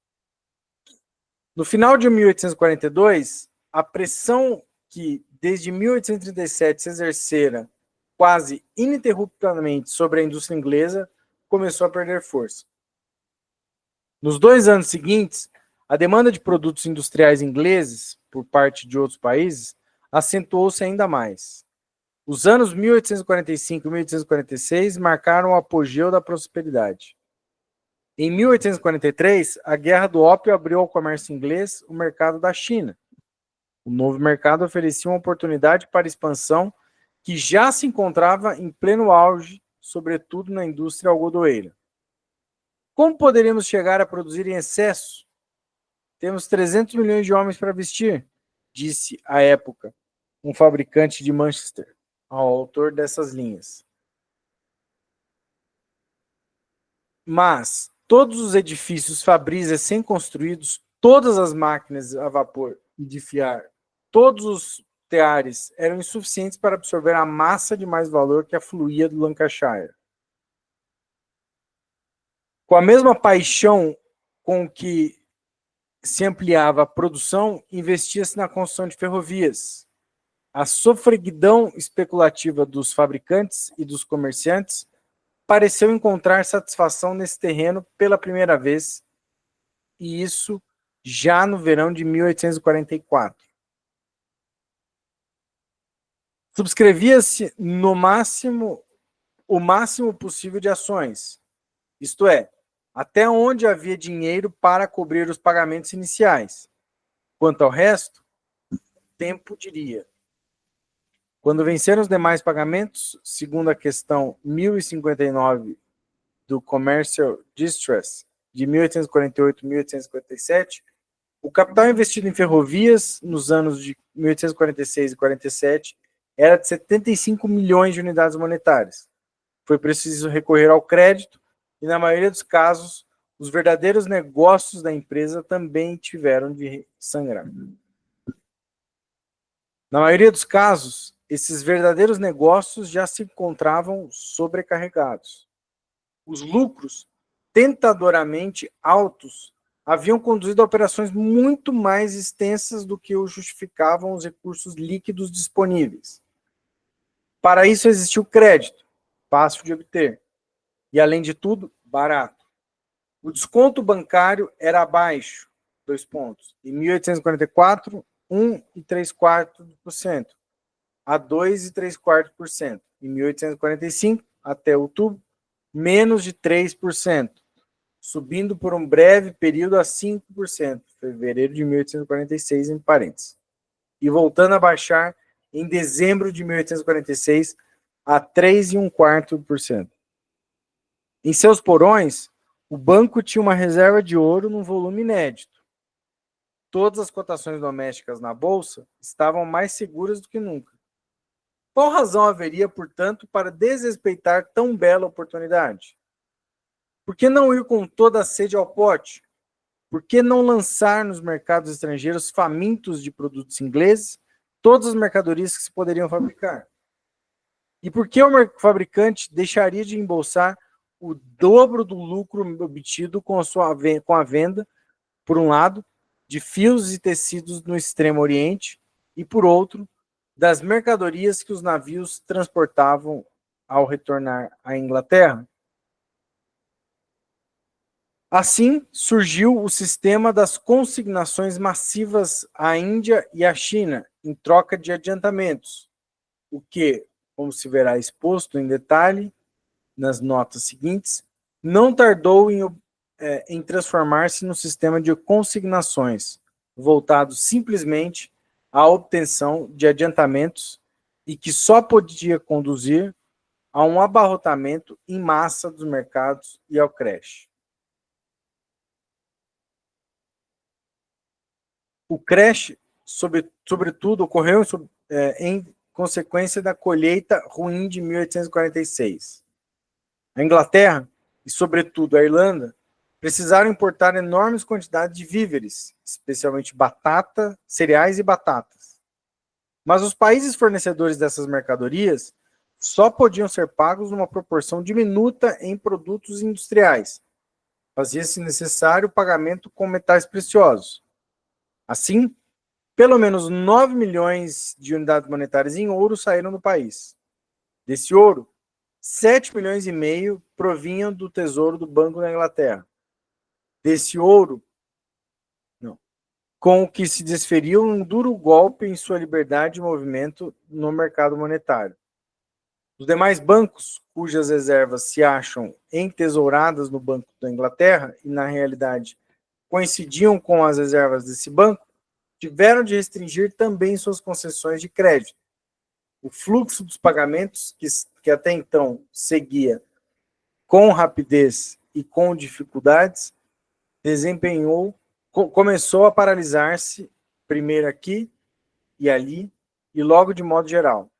No final de 1842, a pressão que desde 1837 se exercera quase ininterruptamente sobre a indústria inglesa começou a perder força. Nos 2 anos seguintes, a demanda de produtos industriais ingleses por parte de outros países acentuou-se ainda mais. Os anos 1845 e 1846 marcaram o apogeu da prosperidade. Em 1843, a Guerra do Ópio abriu ao comércio inglês o mercado da China. O novo mercado oferecia uma oportunidade para expansão que já se encontrava em pleno auge, sobretudo na indústria algodoeira. Como poderíamos chegar a produzir em excesso? Temos 300 milhões de homens para vestir, disse, à época, um fabricante de Manchester, ao autor dessas linhas. Mas todos os edifícios fabris recém-construídos, todas as máquinas a vapor e de fiar, todos os teares eram insuficientes para absorver a massa de mais valor que afluía do Lancashire. Com a mesma paixão com que se ampliava a produção, investia-se na construção de ferrovias. A sofreguidão especulativa dos fabricantes e dos comerciantes pareceu encontrar satisfação nesse terreno pela primeira vez, e isso já no verão de 1844. Subscrevia-se o máximo possível de ações, isto é, até onde havia dinheiro para cobrir os pagamentos iniciais. Quanto ao resto, o tempo diria. Quando venceram os demais pagamentos, segundo a questão 1059 do Commercial Distress de 1848 e 1857, o capital investido em ferrovias nos anos de 1846 e 47 era de 75 milhões de unidades monetárias. foi preciso recorrer ao crédito e, na maioria dos casos, os verdadeiros negócios da empresa também tiveram de sangrar. Na maioria dos casos, esses verdadeiros negócios já se encontravam sobrecarregados. Os lucros, tentadoramente altos, haviam conduzido a operações muito mais extensas do que o justificavam os recursos líquidos disponíveis. Para isso existiu o crédito, fácil de obter, e, além de tudo, barato. O desconto bancário era abaixo, em 1844, 1,75% a 2,75%. Em 1845, até outubro, menos de 3%, subindo por um breve período a 5%, fevereiro de 1846, em parênteses, e voltando a baixar em dezembro de 1846 a 3,25%. Em seus porões, o banco tinha uma reserva de ouro num volume inédito. Todas as cotações domésticas na bolsa estavam mais seguras do que nunca. Qual razão haveria, portanto, para desrespeitar tão bela oportunidade? Por que não ir com toda a sede ao pote? Por que não lançar nos mercados estrangeiros famintos de produtos ingleses todas as mercadorias que se poderiam fabricar? E por que o fabricante deixaria de embolsar o dobro do lucro obtido com a venda, por um lado, de fios e tecidos no Extremo Oriente e, por outro, das mercadorias que os navios transportavam ao retornar à Inglaterra? Assim, surgiu o sistema das consignações massivas à Índia e à China, em troca de adiantamentos, o que, como se verá exposto em detalhe nas notas seguintes, não tardou em transformar-se no sistema de consignações, voltado simplesmente à obtenção de adiantamentos e que só podia conduzir a um abarrotamento em massa dos mercados e ao crash. O crash, sobretudo, ocorreu em consequência da colheita ruim de 1846. A Inglaterra, e sobretudo a Irlanda, precisaram importar enormes quantidades de víveres, especialmente batata, cereais e batatas. Mas os países fornecedores dessas mercadorias só podiam ser pagos numa proporção diminuta em produtos industriais. Fazia-se necessário o pagamento com metais preciosos. Assim, pelo menos 9 milhões de unidades monetárias em ouro saíram do país. Desse ouro, 7 milhões e meio provinham do tesouro do Banco da Inglaterra. Desse ouro, com o que se desferiu um duro golpe em sua liberdade de movimento no mercado monetário. Os demais bancos, cujas reservas se acham entesouradas no Banco da Inglaterra e, na realidade, coincidiam com as reservas desse banco, tiveram de restringir também suas concessões de crédito. O fluxo dos pagamentos, que até então seguia com rapidez e com dificuldades, começou a paralisar-se, primeiro aqui e ali, e logo de modo geral.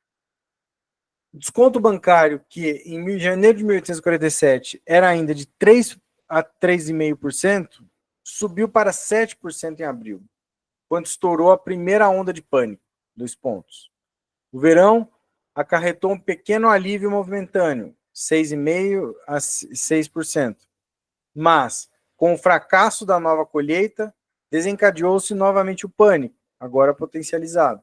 O desconto bancário, que em janeiro de 1847 era ainda de 3 a 3,5%, subiu para 7% em abril, quando estourou a primeira onda de pânico, 2 pontos. O verão acarretou um pequeno alívio momentâneo, 6,5% a 6%. Mas, com o fracasso da nova colheita, desencadeou-se novamente o pânico, agora potencializado.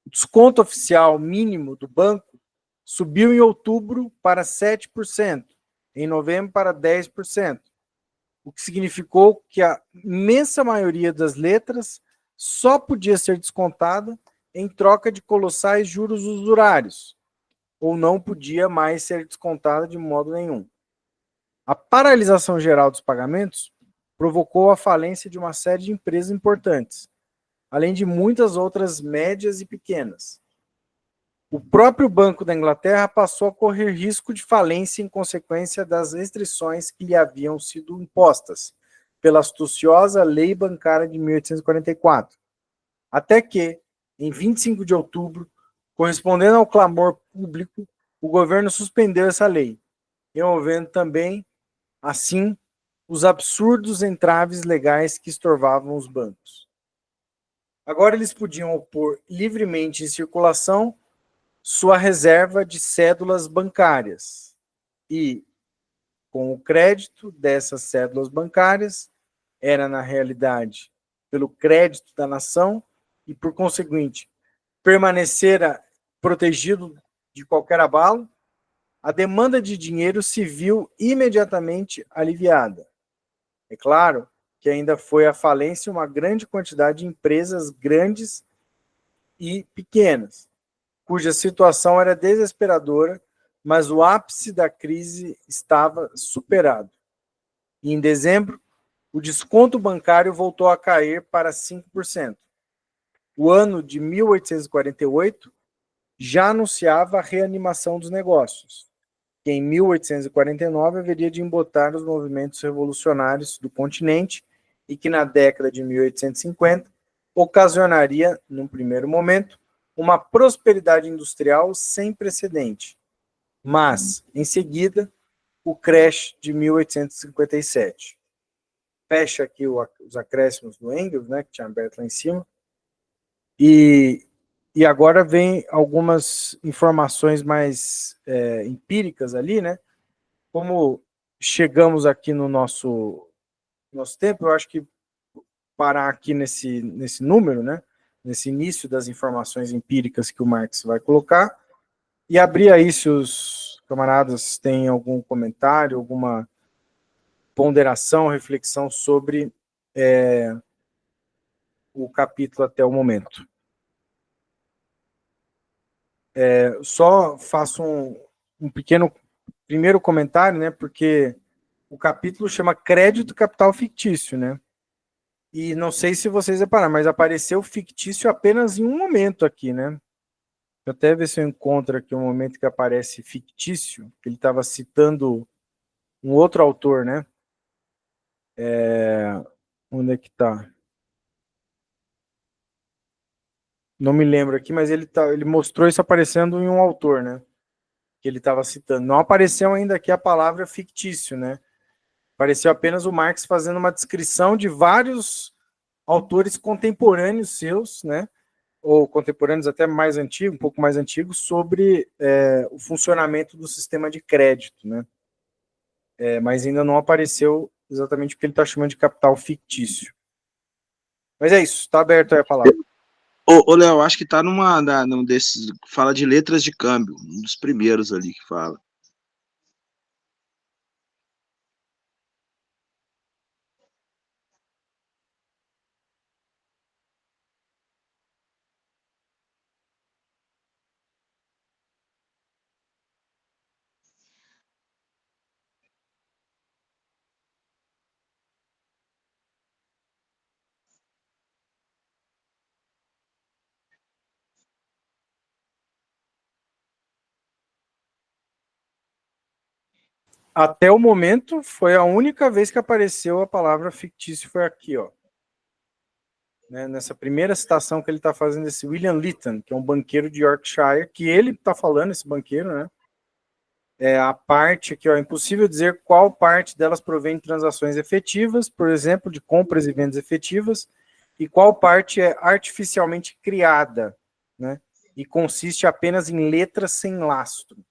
O desconto oficial mínimo do banco subiu em outubro para 7%, em novembro para 10%, o que significou que a imensa maioria das letras só podia ser descontada em troca de colossais juros usurários, ou não podia mais ser descontada de modo nenhum. A paralisação geral dos pagamentos provocou a falência de uma série de empresas importantes, além de muitas outras médias e pequenas. O próprio Banco da Inglaterra passou a correr risco de falência em consequência das restrições que lhe haviam sido impostas pela astuciosa Lei Bancária de 1844, até que, em 25 de outubro, correspondendo ao clamor público, o governo suspendeu essa lei, removendo também, assim, os absurdos entraves legais que estorvavam os bancos. Agora eles podiam pôr livremente em circulação sua reserva de cédulas bancárias e, com o crédito dessas cédulas bancárias, era, na realidade, pelo crédito da nação e, por conseguinte, permanecera protegido de qualquer abalo, a demanda de dinheiro se viu imediatamente aliviada. É claro que ainda foi à falência uma grande quantidade de empresas grandes e pequenas, cuja situação era desesperadora, mas o ápice da crise estava superado. E em dezembro, o desconto bancário voltou a cair para 5%. O ano de 1848 já anunciava a reanimação dos negócios, que em 1849 haveria de embotar os movimentos revolucionários do continente e que na década de 1850 ocasionaria, num primeiro momento, uma prosperidade industrial sem precedente. Mas, em seguida, o crash de 1857. Fecha aqui os acréscimos do Engels, né, que tinha aberto lá em cima. E agora vem algumas informações mais empíricas ali, né? Como chegamos aqui no nosso tempo, eu acho que parar aqui nesse número, né? Nesse início das informações empíricas que o Marx vai colocar, e abrir aí se os camaradas têm algum comentário, alguma ponderação, reflexão sobre o capítulo até o momento. Só faço um pequeno primeiro comentário, né? Porque o capítulo chama Crédito Capital Fictício, né? E não sei se vocês repararam, mas apareceu fictício apenas em um momento aqui, né? Deixa eu até ver se eu encontro aqui um momento que aparece fictício, que ele estava citando um outro autor, né? Onde é que tá? Não me lembro aqui, mas ele mostrou isso aparecendo em um autor, né? Que ele estava citando. Não apareceu ainda aqui a palavra fictício, né? Apareceu apenas o Marx fazendo uma descrição de vários autores contemporâneos seus, né? Ou contemporâneos até mais antigos, um pouco mais antigos, sobre o funcionamento do sistema de crédito, né? Mas ainda não apareceu exatamente o que ele está chamando de capital fictício. Mas é isso, está aberto aí a palavra. Ô Léo, acho que tá num desses, fala de letras de câmbio, um dos primeiros ali que fala. Até o momento, foi a única vez que apareceu a palavra fictício, foi aqui, ó. Né, nessa primeira citação que ele está fazendo, esse William Lytton, que é um banqueiro de Yorkshire, que ele está falando, esse banqueiro, né? A parte aqui, ó, é impossível dizer qual parte delas provém de transações efetivas, por exemplo, de compras e vendas efetivas, e qual parte é artificialmente criada, né? E consiste apenas em letras sem lastro.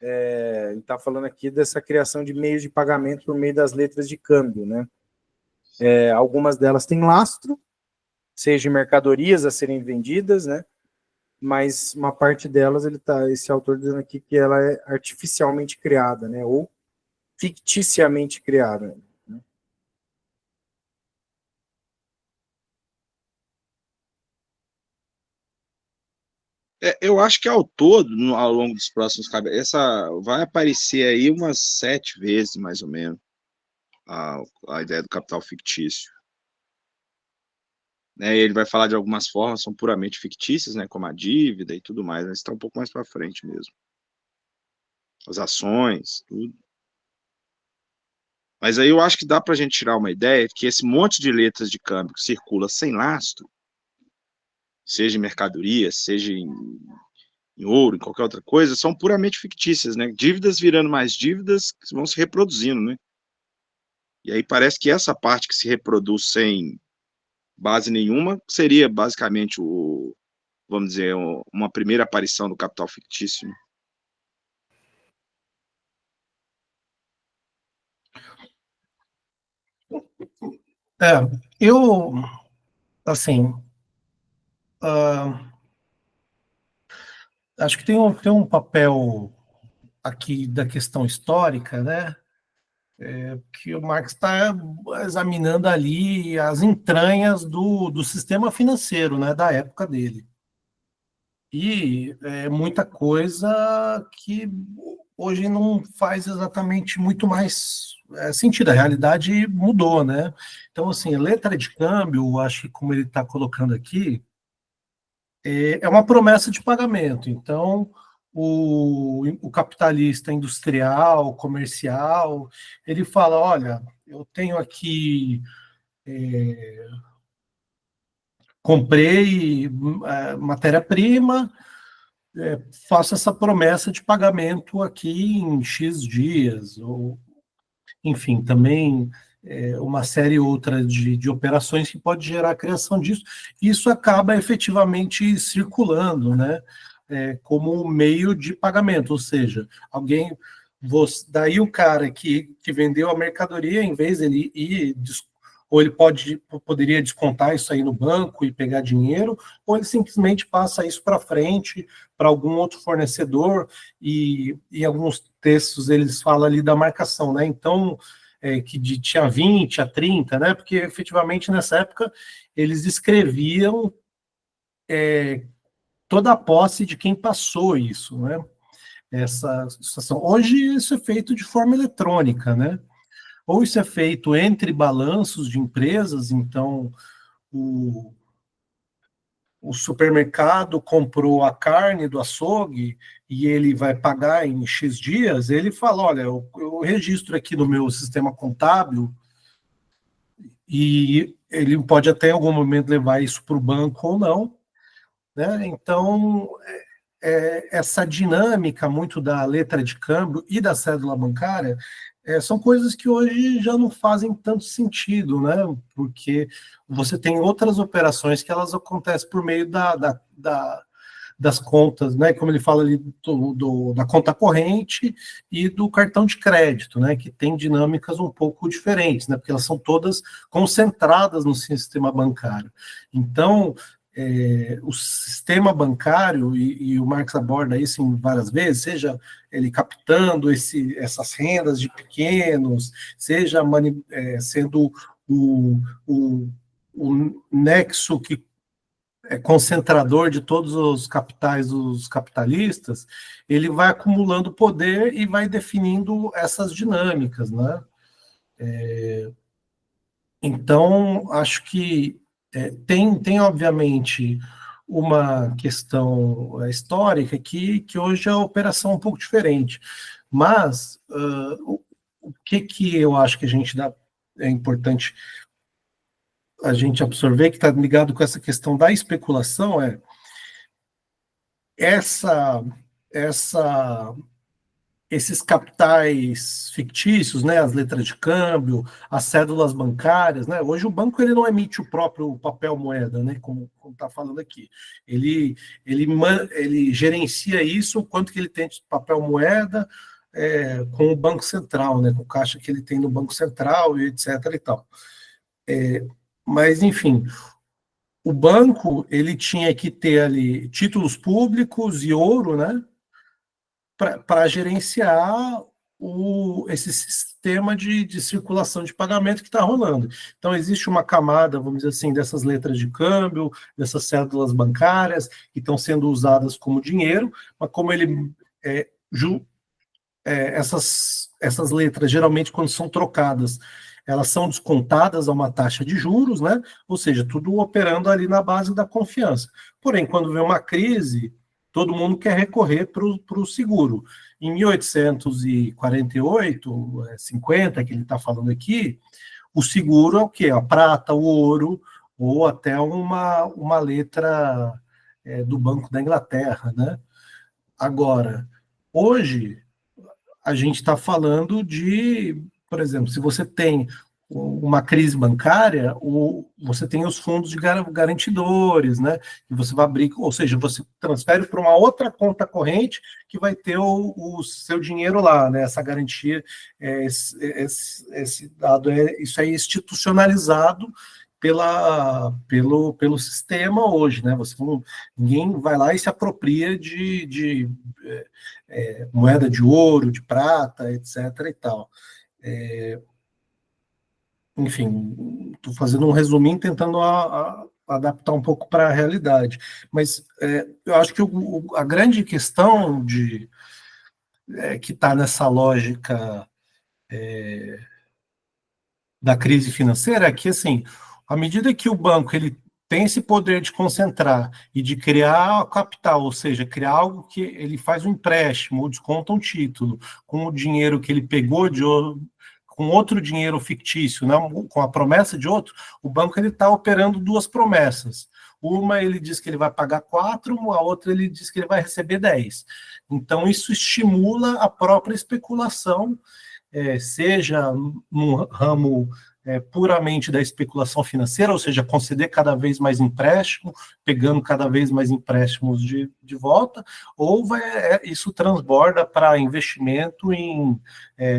Ele está falando aqui dessa criação de meios de pagamento por meio das letras de câmbio, né? Algumas delas têm lastro, seja mercadorias a serem vendidas, né? Mas uma parte delas, esse autor dizendo aqui que ela é artificialmente criada, né? Ou ficticiamente criada. Né? Eu acho que ao todo, ao longo dos próximos capítulos, vai aparecer aí umas 7 vezes, mais ou menos, a ideia do capital fictício. Né, ele vai falar de algumas formas, são puramente fictícias, né, como a dívida e tudo mais, mas está um pouco mais para frente mesmo. As ações, tudo. Mas aí eu acho que dá para a gente tirar uma ideia que esse monte de letras de câmbio que circula sem lastro, seja em mercadoria, seja em em ouro, em qualquer outra coisa, são puramente fictícias, né? Dívidas virando mais dívidas que vão se reproduzindo, né? E aí parece que essa parte que se reproduz sem base nenhuma seria basicamente vamos dizer, uma primeira aparição do capital fictício, né? É, eu, assim, acho que tem um papel aqui da questão histórica, né? Que o Marx está examinando ali as entranhas do sistema financeiro, né? Da época dele. E muita coisa que hoje não faz exatamente muito mais sentido. A realidade mudou, né? Então, assim, a letra de câmbio, acho que como ele está colocando aqui, é uma promessa de pagamento. Então, o capitalista industrial, comercial, ele fala, olha, eu tenho aqui, comprei matéria-prima, faço essa promessa de pagamento aqui em X dias, ou, enfim, também uma série outra de operações que pode gerar a criação disso. Isso acaba efetivamente circulando, né? Como meio de pagamento, ou seja, alguém. Daí o cara que vendeu a mercadoria, em vez dele ir, ou ele poderia descontar isso aí no banco e pegar dinheiro, ou ele simplesmente passa isso para frente para algum outro fornecedor, e em alguns textos eles falam ali da marcação, né? Então, tinha 20 a 30, né? Porque efetivamente nessa época eles escreviam toda a posse de quem passou isso, né? Essa situação. Hoje isso é feito de forma eletrônica, né? Ou isso é feito entre balanços de empresas, então o, o supermercado comprou a carne do açougue e ele vai pagar em X dias, ele fala, olha, eu registro aqui no meu sistema contábil, e ele pode até em algum momento levar isso para o banco ou não, né? Então, essa dinâmica muito da letra de câmbio e da cédula bancária são coisas que hoje já não fazem tanto sentido, né? Porque você tem outras operações que elas acontecem por meio das contas, né? Como ele fala ali da conta corrente e do cartão de crédito, né? Que tem dinâmicas um pouco diferentes, né? Porque elas são todas concentradas no sistema bancário. Então, o sistema bancário, e o Marx aborda isso em várias vezes, seja ele captando essas rendas de pequenos, seja sendo o nexo que é concentrador de todos os capitais dos capitalistas, ele vai acumulando poder e vai definindo essas dinâmicas, né? Então, acho que tem, obviamente, uma questão histórica que hoje a operação é um pouco diferente. Mas o que eu acho que é importante a gente absorver, que está ligado com essa questão da especulação, essa, essa esses capitais fictícios, né, as letras de câmbio, as cédulas bancárias, né? Hoje o banco ele não emite o próprio papel moeda, né, como está falando aqui. Ele gerencia isso, o quanto que ele tem de papel moeda com o Banco Central, né, com o caixa que ele tem no Banco Central e etc. e tal. Mas, enfim, o banco ele tinha que ter ali títulos públicos e ouro, né, para gerenciar esse sistema de circulação de pagamento que está rolando. Então, existe uma camada, vamos dizer assim, dessas letras de câmbio, dessas cédulas bancárias, que estão sendo usadas como dinheiro, mas como ele. Essas letras, geralmente, quando são trocadas, elas são descontadas a uma taxa de juros, né? Ou seja, tudo operando ali na base da confiança. Porém, quando vem uma crise, todo mundo quer recorrer para o seguro. Em 1848, 50, que ele está falando aqui, o seguro é o quê? A prata, o ouro, ou até uma letra do Banco da Inglaterra, né? Agora, hoje, a gente está falando de, por exemplo, se você tem uma crise bancária, você tem os fundos de garantidores, né? E você vai abrir, ou seja, você transfere para uma outra conta corrente que vai ter o seu dinheiro lá, né? Essa garantia, esse dado, isso é institucionalizado pelo sistema hoje, né? Ninguém vai lá e se apropria de moeda de ouro, de prata, etc. e tal. Enfim, estou fazendo um resuminho, tentando adaptar um pouco para a realidade. Mas eu acho que a grande questão que está nessa lógica da crise financeira é que, assim, à medida que o banco ele tem esse poder de concentrar e de criar capital, ou seja, criar algo que ele faz um empréstimo ou desconta um título com o dinheiro que ele pegou com outro dinheiro fictício, não, com a promessa de outro, o banco ele está operando duas promessas. Uma ele diz que ele vai pagar 4, a outra ele diz que ele vai receber 10. Então isso estimula a própria especulação, seja no ramo puramente da especulação financeira, ou seja, conceder cada vez mais empréstimo, pegando cada vez mais empréstimos de volta, ou isso transborda para investimento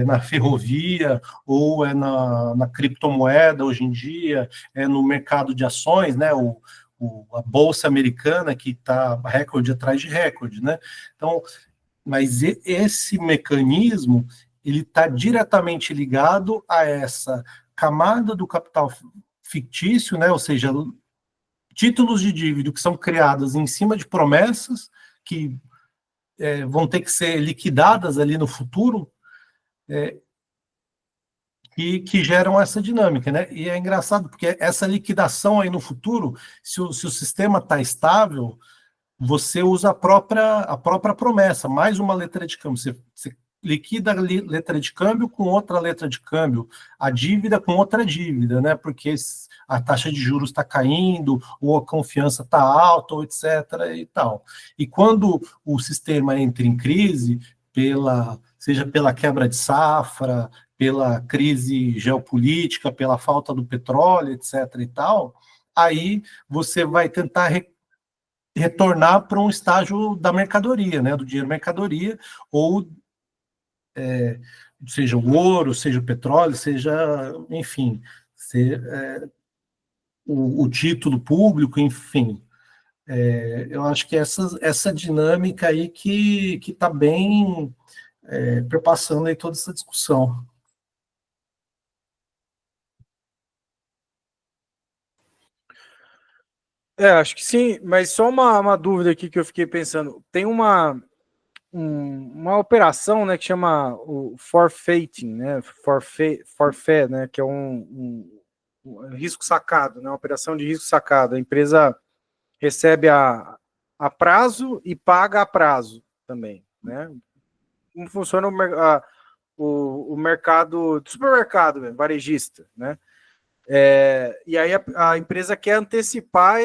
na ferrovia, ou na criptomoeda hoje em dia, no mercado de ações, né? A Bolsa Americana, que está recorde atrás de recorde, né? Então, mas esse mecanismo ele está diretamente ligado a essa camada do capital fictício, né? Ou seja, títulos de dívida que são criadas em cima de promessas que vão ter que ser liquidadas ali no futuro, que geram essa dinâmica, né? E é engraçado, porque essa liquidação aí no futuro, se o sistema está estável, você usa a própria promessa, mais uma letra de câmbio. Você liquida a letra de câmbio com outra letra de câmbio, a dívida com outra dívida, né? Porque a taxa de juros está caindo, ou a confiança está alta, ou etc. e tal. E quando o sistema entra em crise, seja pela quebra de safra, pela crise geopolítica, pela falta do petróleo, etc. e tal, aí você vai tentar retornar para um estágio da mercadoria, né? Do dinheiro mercadoria, ou seja o ouro, seja o petróleo, seja, enfim, o título público, enfim. Eu acho que essa dinâmica aí que está bem perpassando aí toda essa discussão. Acho que sim, mas só uma dúvida aqui que eu fiquei pensando. Tem uma operação, né, que chama o forfeiting, né, forfait, né, que é um risco sacado, né, uma operação de risco sacado. A empresa recebe a prazo e paga a prazo também, né? Como funciona o mercado do supermercado, varejista, né? E aí a empresa quer antecipar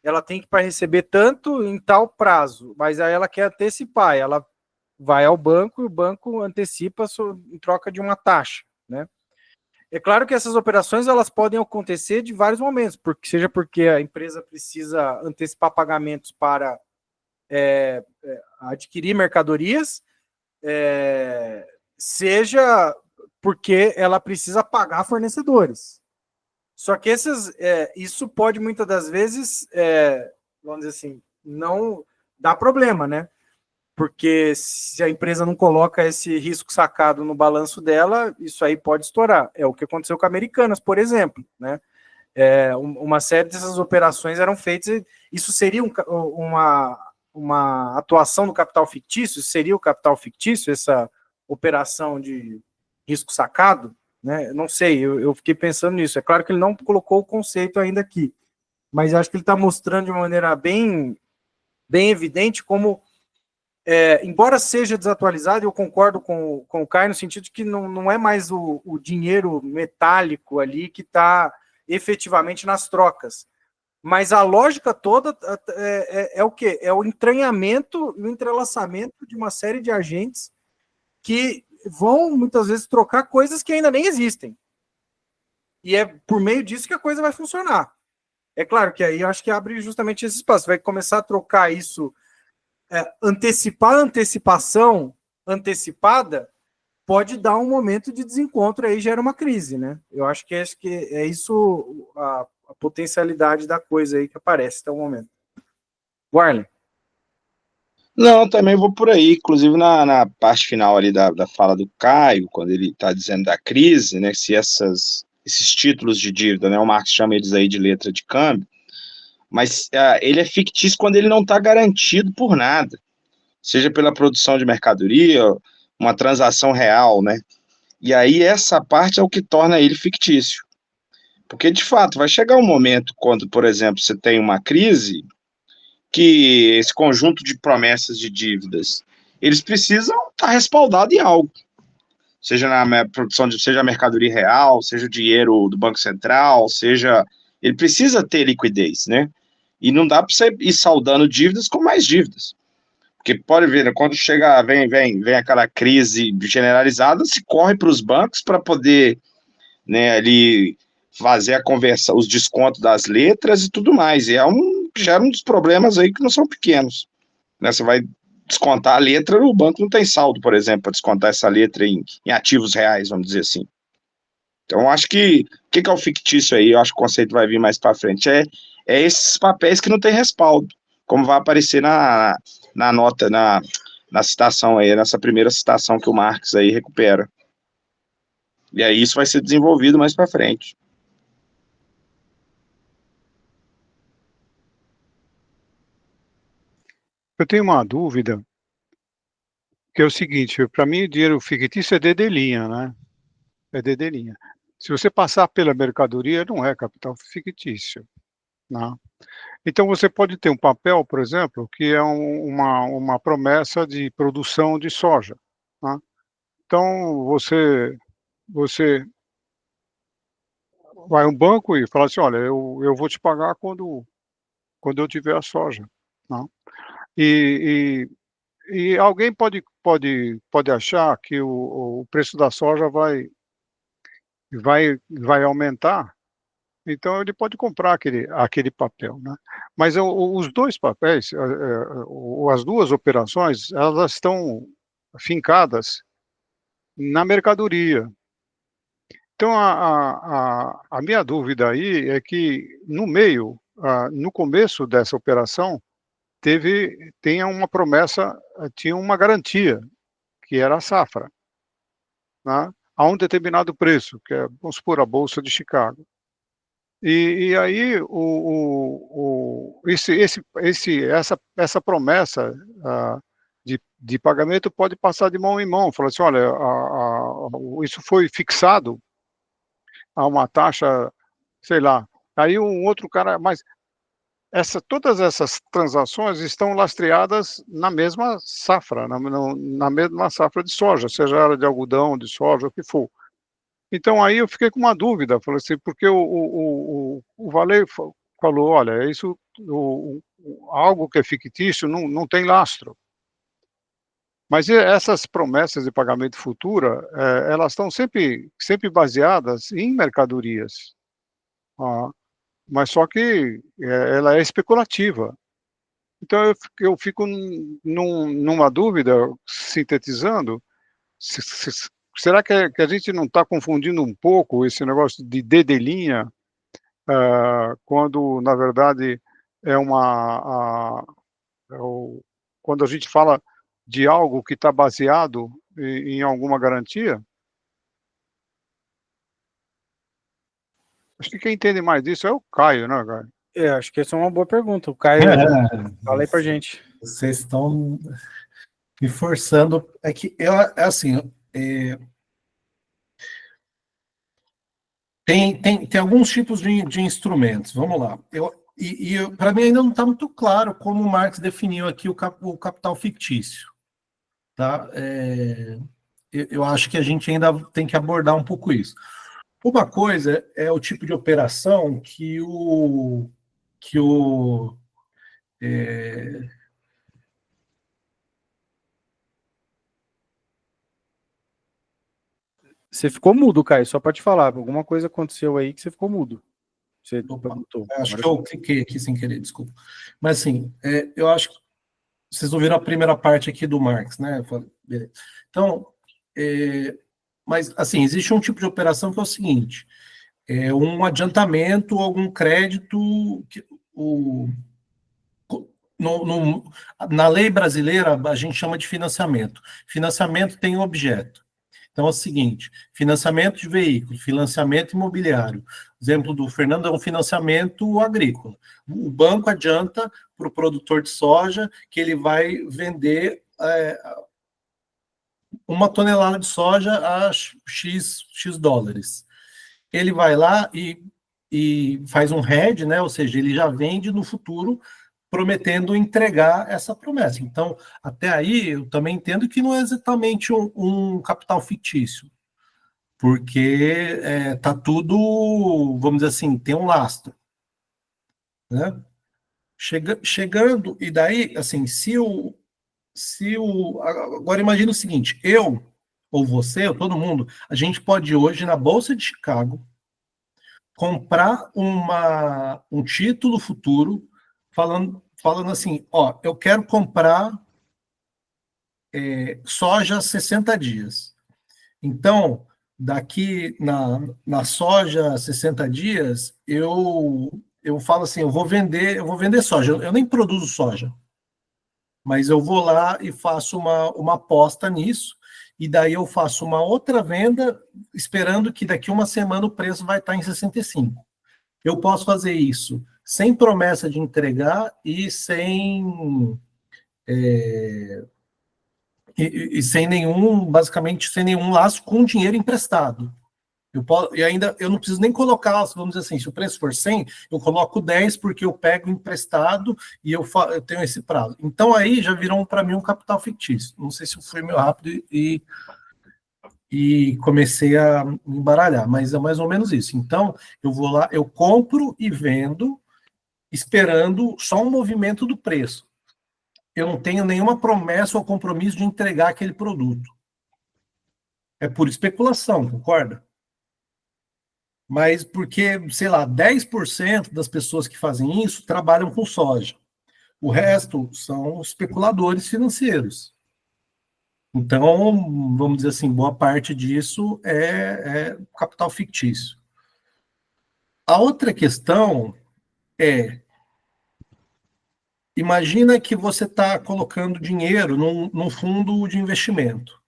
ela tem que para receber tanto em tal prazo, mas aí ela quer antecipar, ela vai ao banco e o banco antecipa em troca de uma taxa, né? É claro que essas operações elas podem acontecer de vários momentos, seja porque a empresa precisa antecipar pagamentos para adquirir mercadorias, seja porque ela precisa pagar fornecedores. Só que isso pode muitas das vezes, vamos dizer assim, não dá problema, né? Porque se a empresa não coloca esse risco sacado no balanço dela, isso aí pode estourar. É o que aconteceu com a Americanas, por exemplo, né? Uma série dessas operações eram feitas. Isso seria uma atuação do capital fictício? Seria o capital fictício, essa operação de risco sacado? Né? Não sei, eu fiquei pensando nisso. É claro que ele não colocou o conceito ainda aqui, mas acho que ele está mostrando de uma maneira bem, bem evidente como, embora seja desatualizado, eu concordo com o Caio no sentido de que não é mais o dinheiro metálico ali que está efetivamente nas trocas, Mas a lógica toda é o quê? É o entranhamento e o entrelaçamento de uma série de agentes que vão, muitas vezes, trocar coisas que ainda nem existem. E é por meio disso que a coisa vai funcionar. É claro que aí eu acho que abre justamente esse espaço. Vai começar a trocar isso, antecipar a antecipação antecipada, pode dar um momento de desencontro, aí gera uma crise, né? Eu acho que é isso a potencialidade da coisa aí que aparece até o momento. Warner. Não, também vou por aí, inclusive na parte final ali da fala do Caio, quando ele está dizendo da crise, né, se esses títulos de dívida, né, o Marx chama eles aí de letra de câmbio, mas ele é fictício quando ele não está garantido por nada, seja pela produção de mercadoria, uma transação real, né, e aí essa parte é o que torna ele fictício, porque de fato vai chegar um momento quando, por exemplo, você tem uma crise, que esse conjunto de promessas de dívidas, eles precisam estar respaldados em algo, seja na produção seja a mercadoria real, seja o dinheiro do Banco Central, seja, ele precisa ter liquidez, né? E não dá para você ir saldando dívidas com mais dívidas, porque pode ver, né, quando chega, vem aquela crise generalizada, se corre para os bancos para poder, né, ali fazer a conversão, os descontos das letras e tudo mais, e gera um dos problemas aí que não são pequenos, né? Você vai descontar a letra, o banco não tem saldo, por exemplo, para descontar essa letra em ativos reais, vamos dizer assim. Então, acho que o que é o fictício aí? Eu acho que o conceito vai vir mais para frente. É esses papéis que não tem respaldo, como vai aparecer na nota, na citação aí, nessa primeira citação que o Marx aí recupera. E aí isso vai ser desenvolvido mais para frente. Eu tenho uma dúvida, que é o seguinte, para mim o dinheiro fictício é dedelinha, né? É dedelinha. Se você passar pela mercadoria, não é capital fictício, né? Então você pode ter um papel, por exemplo, que é uma promessa de produção de soja, né? Então você vai a um banco e fala assim, olha, eu vou te pagar quando eu tiver a soja, né? E alguém pode achar que o preço da soja vai aumentar, então ele pode comprar aquele papel, né? Mas os dois papéis, as duas operações, elas estão fincadas na mercadoria. Então a minha dúvida aí é que no meio, no começo dessa operação, tinha uma promessa, tinha uma garantia, que era a safra, né, a um determinado preço, que é, vamos supor, a Bolsa de Chicago. E aí essa promessa de pagamento pode passar de mão em mão, falar assim, olha, isso foi fixado a uma taxa, sei lá, aí um outro cara, mas todas essas transações estão lastreadas na mesma safra, na mesma safra de soja, seja ela de algodão, de soja, o que for. Então aí eu fiquei com uma dúvida, falei assim, porque o Valei falou, olha, isso, algo que é fictício não tem lastro. Mas essas promessas de pagamento futura, elas estão sempre baseadas em mercadorias. Mas só que ela é especulativa. Então eu fico numa dúvida, sintetizando, será que a gente não está confundindo um pouco esse negócio de dedelinha, quando na verdade é quando a gente fala de algo que está baseado em alguma garantia? Acho que quem entende mais disso é o Caio, né, Caio? Acho que essa é uma boa pergunta. O Caio, fala aí pra gente. Vocês estão me forçando. É que assim, tem alguns tipos de instrumentos. Vamos lá. Para mim ainda não está muito claro como o Marx definiu aqui o capital fictício. Tá? Eu acho que a gente ainda tem que abordar um pouco isso. Uma coisa é o tipo de operação que que o... Você ficou mudo, Caio, só para te falar. Alguma coisa aconteceu aí que você ficou mudo. Você perguntou. Acho que eu cliquei aqui sem querer, desculpa. Mas assim, eu acho que vocês ouviram a primeira parte aqui do Marx, né? Beleza. Então, mas assim, existe um tipo de operação que é o seguinte: um adiantamento, algum crédito que na lei brasileira a gente chama de financiamento. Financiamento tem um objeto. Então é o seguinte: financiamento de veículo, financiamento imobiliário. O exemplo do Fernando é um financiamento agrícola. O banco adianta para o produtor de soja que ele vai vender 1 tonelada de soja a X dólares. Ele vai lá e faz um hedge, né? Ou seja, ele já vende no futuro prometendo entregar essa promessa. Então, até aí, eu também entendo que não é exatamente um capital fictício, porque tá tudo, vamos dizer assim, tem um lastro, né? Chegando, e daí, assim, agora imagina o seguinte: eu, ou você, ou todo mundo, a gente pode hoje, na Bolsa de Chicago, comprar um título futuro falando assim, ó, eu quero comprar soja 60 dias. Então, daqui na soja 60 dias, eu falo assim, eu vou vender soja. Eu nem produzo soja, mas eu vou lá e faço uma aposta nisso, e daí eu faço uma outra venda, esperando que daqui uma semana o preço vai estar em 65. Eu posso fazer isso sem promessa de entregar e sem nenhum, basicamente, sem nenhum laço com dinheiro emprestado. Eu não preciso nem colocar, vamos dizer assim, se o preço for 100, eu coloco 10 porque eu pego emprestado e eu tenho esse prazo. Então aí já virou para mim um capital fictício. Não sei se eu fui meio rápido e comecei a me embaralhar, mas é mais ou menos isso. Então, eu vou lá, eu compro e vendo, esperando só um movimento do preço. Eu não tenho nenhuma promessa ou compromisso de entregar aquele produto. É por especulação, concorda? Mas porque, sei lá, 10% das pessoas que fazem isso trabalham com soja. O resto são especuladores financeiros. Então, vamos dizer assim, boa parte disso é capital fictício. A outra questão é, imagina que você está colocando dinheiro num fundo de investimento.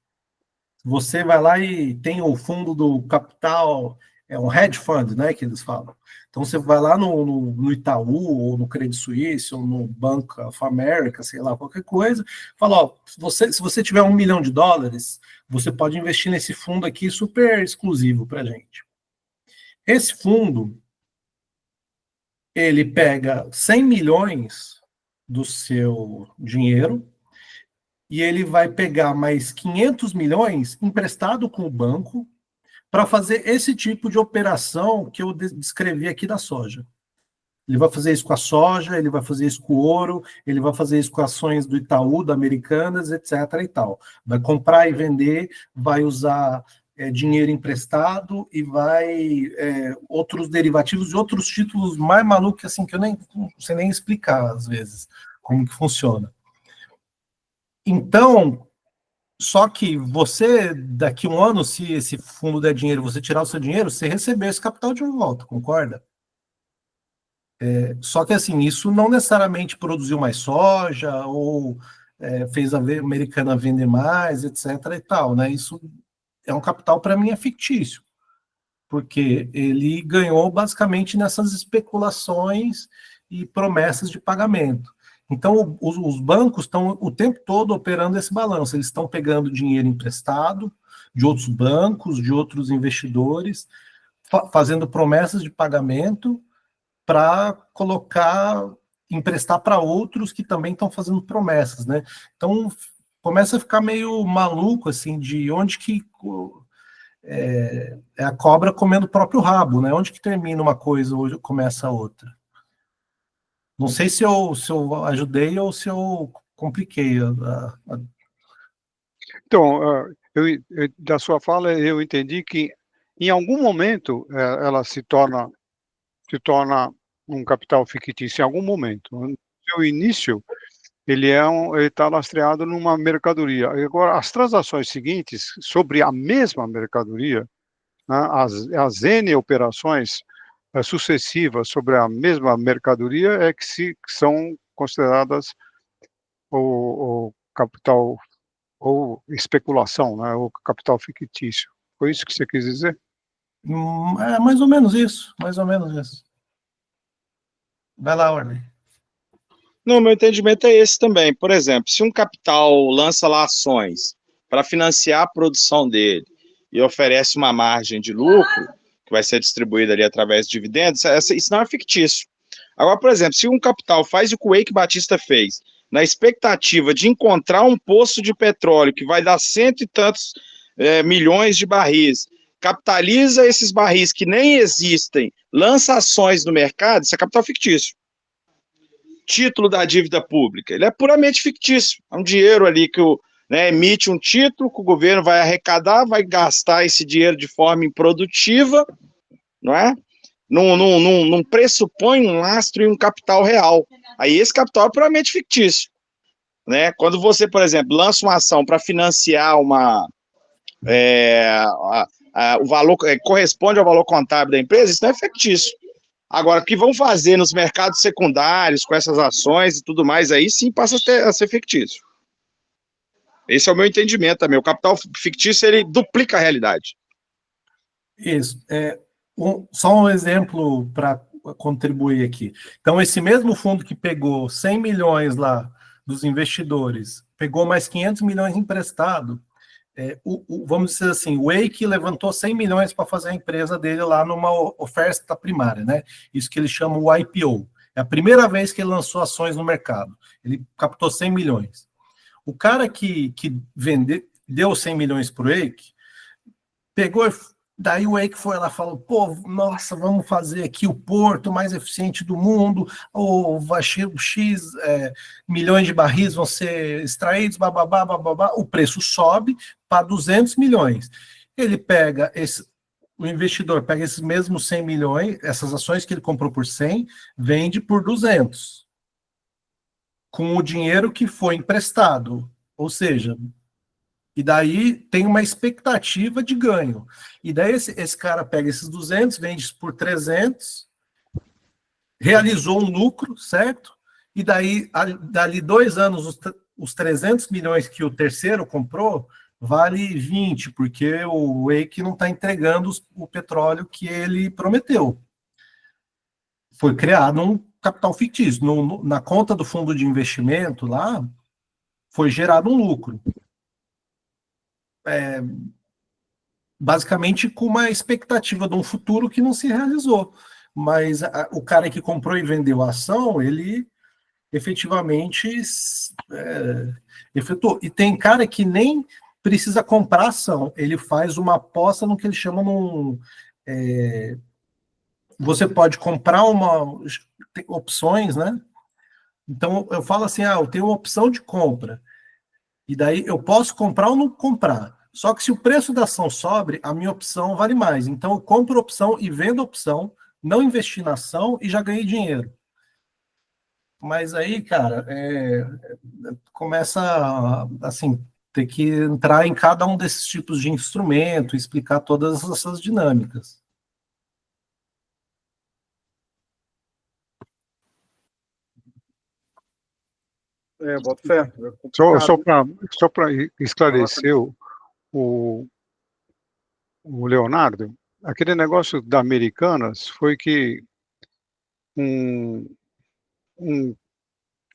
Você vai lá e tem o fundo do capital, um hedge fund, né, que eles falam. Então, você vai lá no Itaú, ou no Credit Suisse, ou no Bank of America, sei lá, qualquer coisa, fala, ó, se você tiver $1 milhão, você pode investir nesse fundo aqui super exclusivo para a gente. Esse fundo, ele pega 100 milhões do seu dinheiro e ele vai pegar mais 500 milhões emprestado com o banco para fazer esse tipo de operação que eu descrevi aqui da soja. Ele vai fazer isso com a soja, ele vai fazer isso com o ouro, ele vai fazer isso com ações do Itaú, da Americanas, etc. e tal. Vai comprar e vender, vai usar dinheiro emprestado e vai outros derivativos e outros títulos mais malucos assim que eu não sei nem explicar às vezes como que funciona. Então, só que você, daqui a um ano, se esse fundo der dinheiro, você tirar o seu dinheiro, você recebeu esse capital de volta, concorda? Só que assim, isso não necessariamente produziu mais soja ou fez a americana vender mais, etc. e tal, né? Isso é um capital, para mim, é fictício, porque ele ganhou basicamente nessas especulações e promessas de pagamento. Então, os bancos estão o tempo todo operando esse balanço. Eles estão pegando dinheiro emprestado de outros bancos, de outros investidores, fazendo promessas de pagamento para emprestar para outros que também estão fazendo promessas, né? Então, começa a ficar meio maluco, assim, de onde que é a cobra comendo o próprio rabo, né? Onde que termina uma coisa ou começa a outra? Não sei se eu ajudei ou se eu compliquei. Então, da sua fala, eu entendi que em algum momento ela se torna um capital fictício, em algum momento. No seu início, ele está lastreado numa mercadoria. Agora, as transações seguintes sobre a mesma mercadoria, né, as N operações sucessivas sobre a mesma mercadoria que são consideradas o capital ou especulação, né, ou capital fictício. Foi isso que você quis dizer? É mais ou menos isso, mais ou menos isso. Vai lá, Orley. Não, meu entendimento é esse também. Por exemplo, se um capital lança lá ações para financiar a produção dele e oferece uma margem de lucro, que vai ser distribuída ali através de dividendos, isso não é fictício. Agora, por exemplo, se um capital faz o que o Eike Batista fez, na expectativa de encontrar um poço de petróleo que vai dar cento e tantos milhões de barris, capitaliza esses barris que nem existem, lança ações no mercado, isso é capital fictício. Título da dívida pública, ele é puramente fictício, é um dinheiro ali que emite um título que o governo vai arrecadar, vai gastar esse dinheiro de forma improdutiva, não é? Não pressupõe um lastro e um capital real. Aí esse capital é puramente fictício, né? Quando você, por exemplo, lança uma ação para financiar o valor corresponde ao valor contábil da empresa, isso não é fictício. Agora, o que vão fazer nos mercados secundários com essas ações e tudo mais, aí sim passa a ser fictício. Esse é o meu entendimento também. O capital fictício, ele duplica a realidade. Isso. Só um exemplo para contribuir aqui. Então, esse mesmo fundo que pegou 100 milhões lá dos investidores, pegou mais 500 milhões emprestado, vamos dizer assim, o Eike levantou 100 milhões para fazer a empresa dele lá numa oferta primária, né? Isso que eles chamam o IPO. É a primeira vez que ele lançou ações no mercado. Ele captou 100 milhões. O cara que deu 100 milhões para o Eike, pegou, daí o Eike foi lá e falou, pô, nossa, vamos fazer aqui o porto mais eficiente do mundo, ou X milhões de barris vão ser extraídos, bababá, bababá, o preço sobe para 200 milhões. Ele pega o investidor pega esses mesmos 100 milhões, essas ações que ele comprou por 100, vende por 200, com o dinheiro que foi emprestado, ou seja, e daí tem uma expectativa de ganho. E daí esse cara pega esses 200, vende por 300, realizou um lucro, certo? E daí, dali 2 anos, os 300 milhões que o terceiro comprou, vale 20, porque o Eike não está entregando o petróleo que ele prometeu. Foi criado um capital fictício. Na conta do fundo de investimento lá, foi gerado um lucro. Basicamente com uma expectativa de um futuro que não se realizou. Mas o cara que comprou e vendeu a ação, ele efetivamente efetuou. E tem cara que nem precisa comprar ação, ele faz uma aposta no que eles chamam você pode comprar opções, né? Então eu falo assim, eu tenho uma opção de compra, e daí eu posso comprar ou não comprar. Só que se o preço da ação sobe, a minha opção vale mais. Então eu compro a opção e vendo a opção, não investi na ação e já ganhei dinheiro. Mas aí, cara, começa assim, ter que entrar em cada um desses tipos de instrumento, explicar todas essas dinâmicas. Boto fé. Só para esclarecer o Leonardo, aquele negócio da Americanas foi que um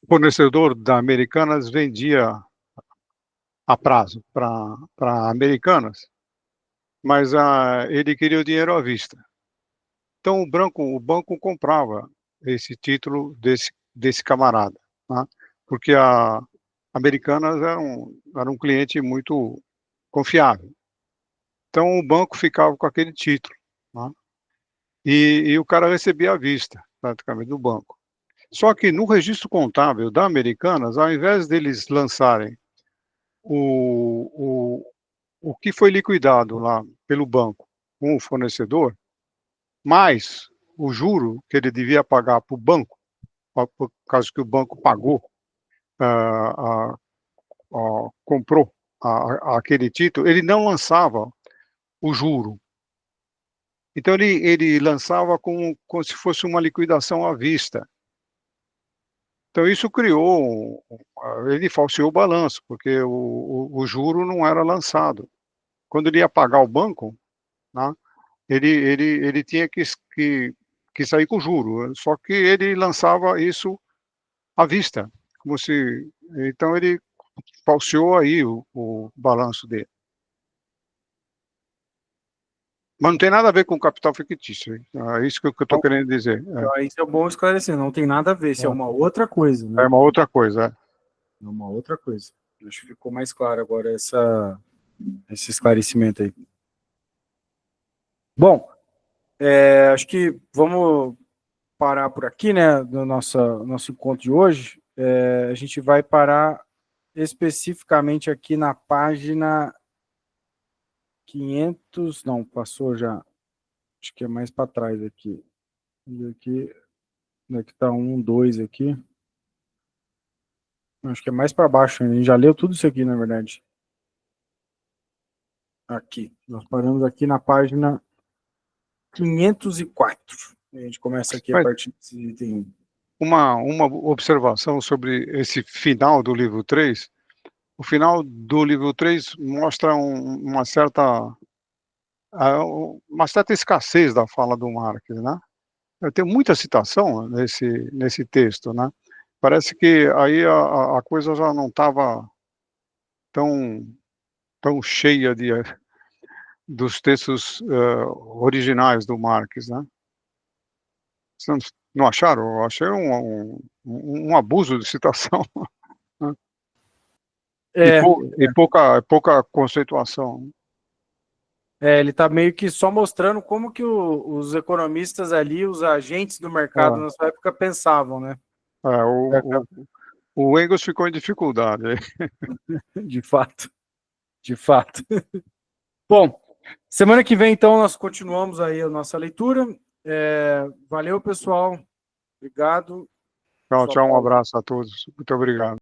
fornecedor da Americanas vendia a prazo para Americanas, mas ele queria o dinheiro à vista. Então o banco comprava esse título desse camarada, tá? Porque a Americanas era um cliente muito confiável. Então o banco ficava com aquele título, tá? E o cara recebia à vista, praticamente, do banco. Só que no registro contábil da Americanas, ao invés deles lançarem o que foi liquidado lá pelo banco com o fornecedor, mais o juro que ele devia pagar para o banco, por causa que o banco pagou, comprou aquele título, ele não lançava o juro. Então, ele lançava como se fosse uma liquidação à vista. Então, isso criou, ele falseou o balanço, porque o juro não era lançado. Quando ele ia pagar o banco, né, ele tinha que sair com juro, só que ele lançava isso à vista, como se, então ele falseou aí o balanço dele. Mas não tem nada a ver com capital fictício, é isso que eu estou querendo dizer. Então, isso é bom esclarecer, não tem nada a ver, isso é uma outra coisa, né? É uma outra coisa. É uma outra coisa. Acho que ficou mais claro agora esse esclarecimento aí. Bom, acho que vamos parar por aqui, né, no nosso encontro de hoje. A gente vai parar especificamente aqui na página 500, não, passou já, acho que é mais para trás aqui. Aqui está 1, 2 aqui. Acho que é mais para baixo, a gente já leu tudo isso aqui, na verdade. Aqui, nós paramos aqui na página 504. A gente começa aqui a partir desse item 1. Uma observação sobre esse final do livro 3. O final do livro 3 mostra uma certa escassez da fala do Marx, né? Eu tenho muita citação nesse texto, né? Parece que aí a coisa já não estava tão cheia dos textos originais do Marx, né? Vocês não acharam? Eu achei um abuso de citação. Né? E pouca conceituação. Ele está meio que só mostrando como que os economistas ali, os agentes do mercado na sua época pensavam, né? O Engels ficou em dificuldade. De fato. De fato. Bom, semana que vem, então, nós continuamos aí a nossa leitura. Valeu, pessoal. Obrigado. Tchau, um abraço a todos. Muito obrigado.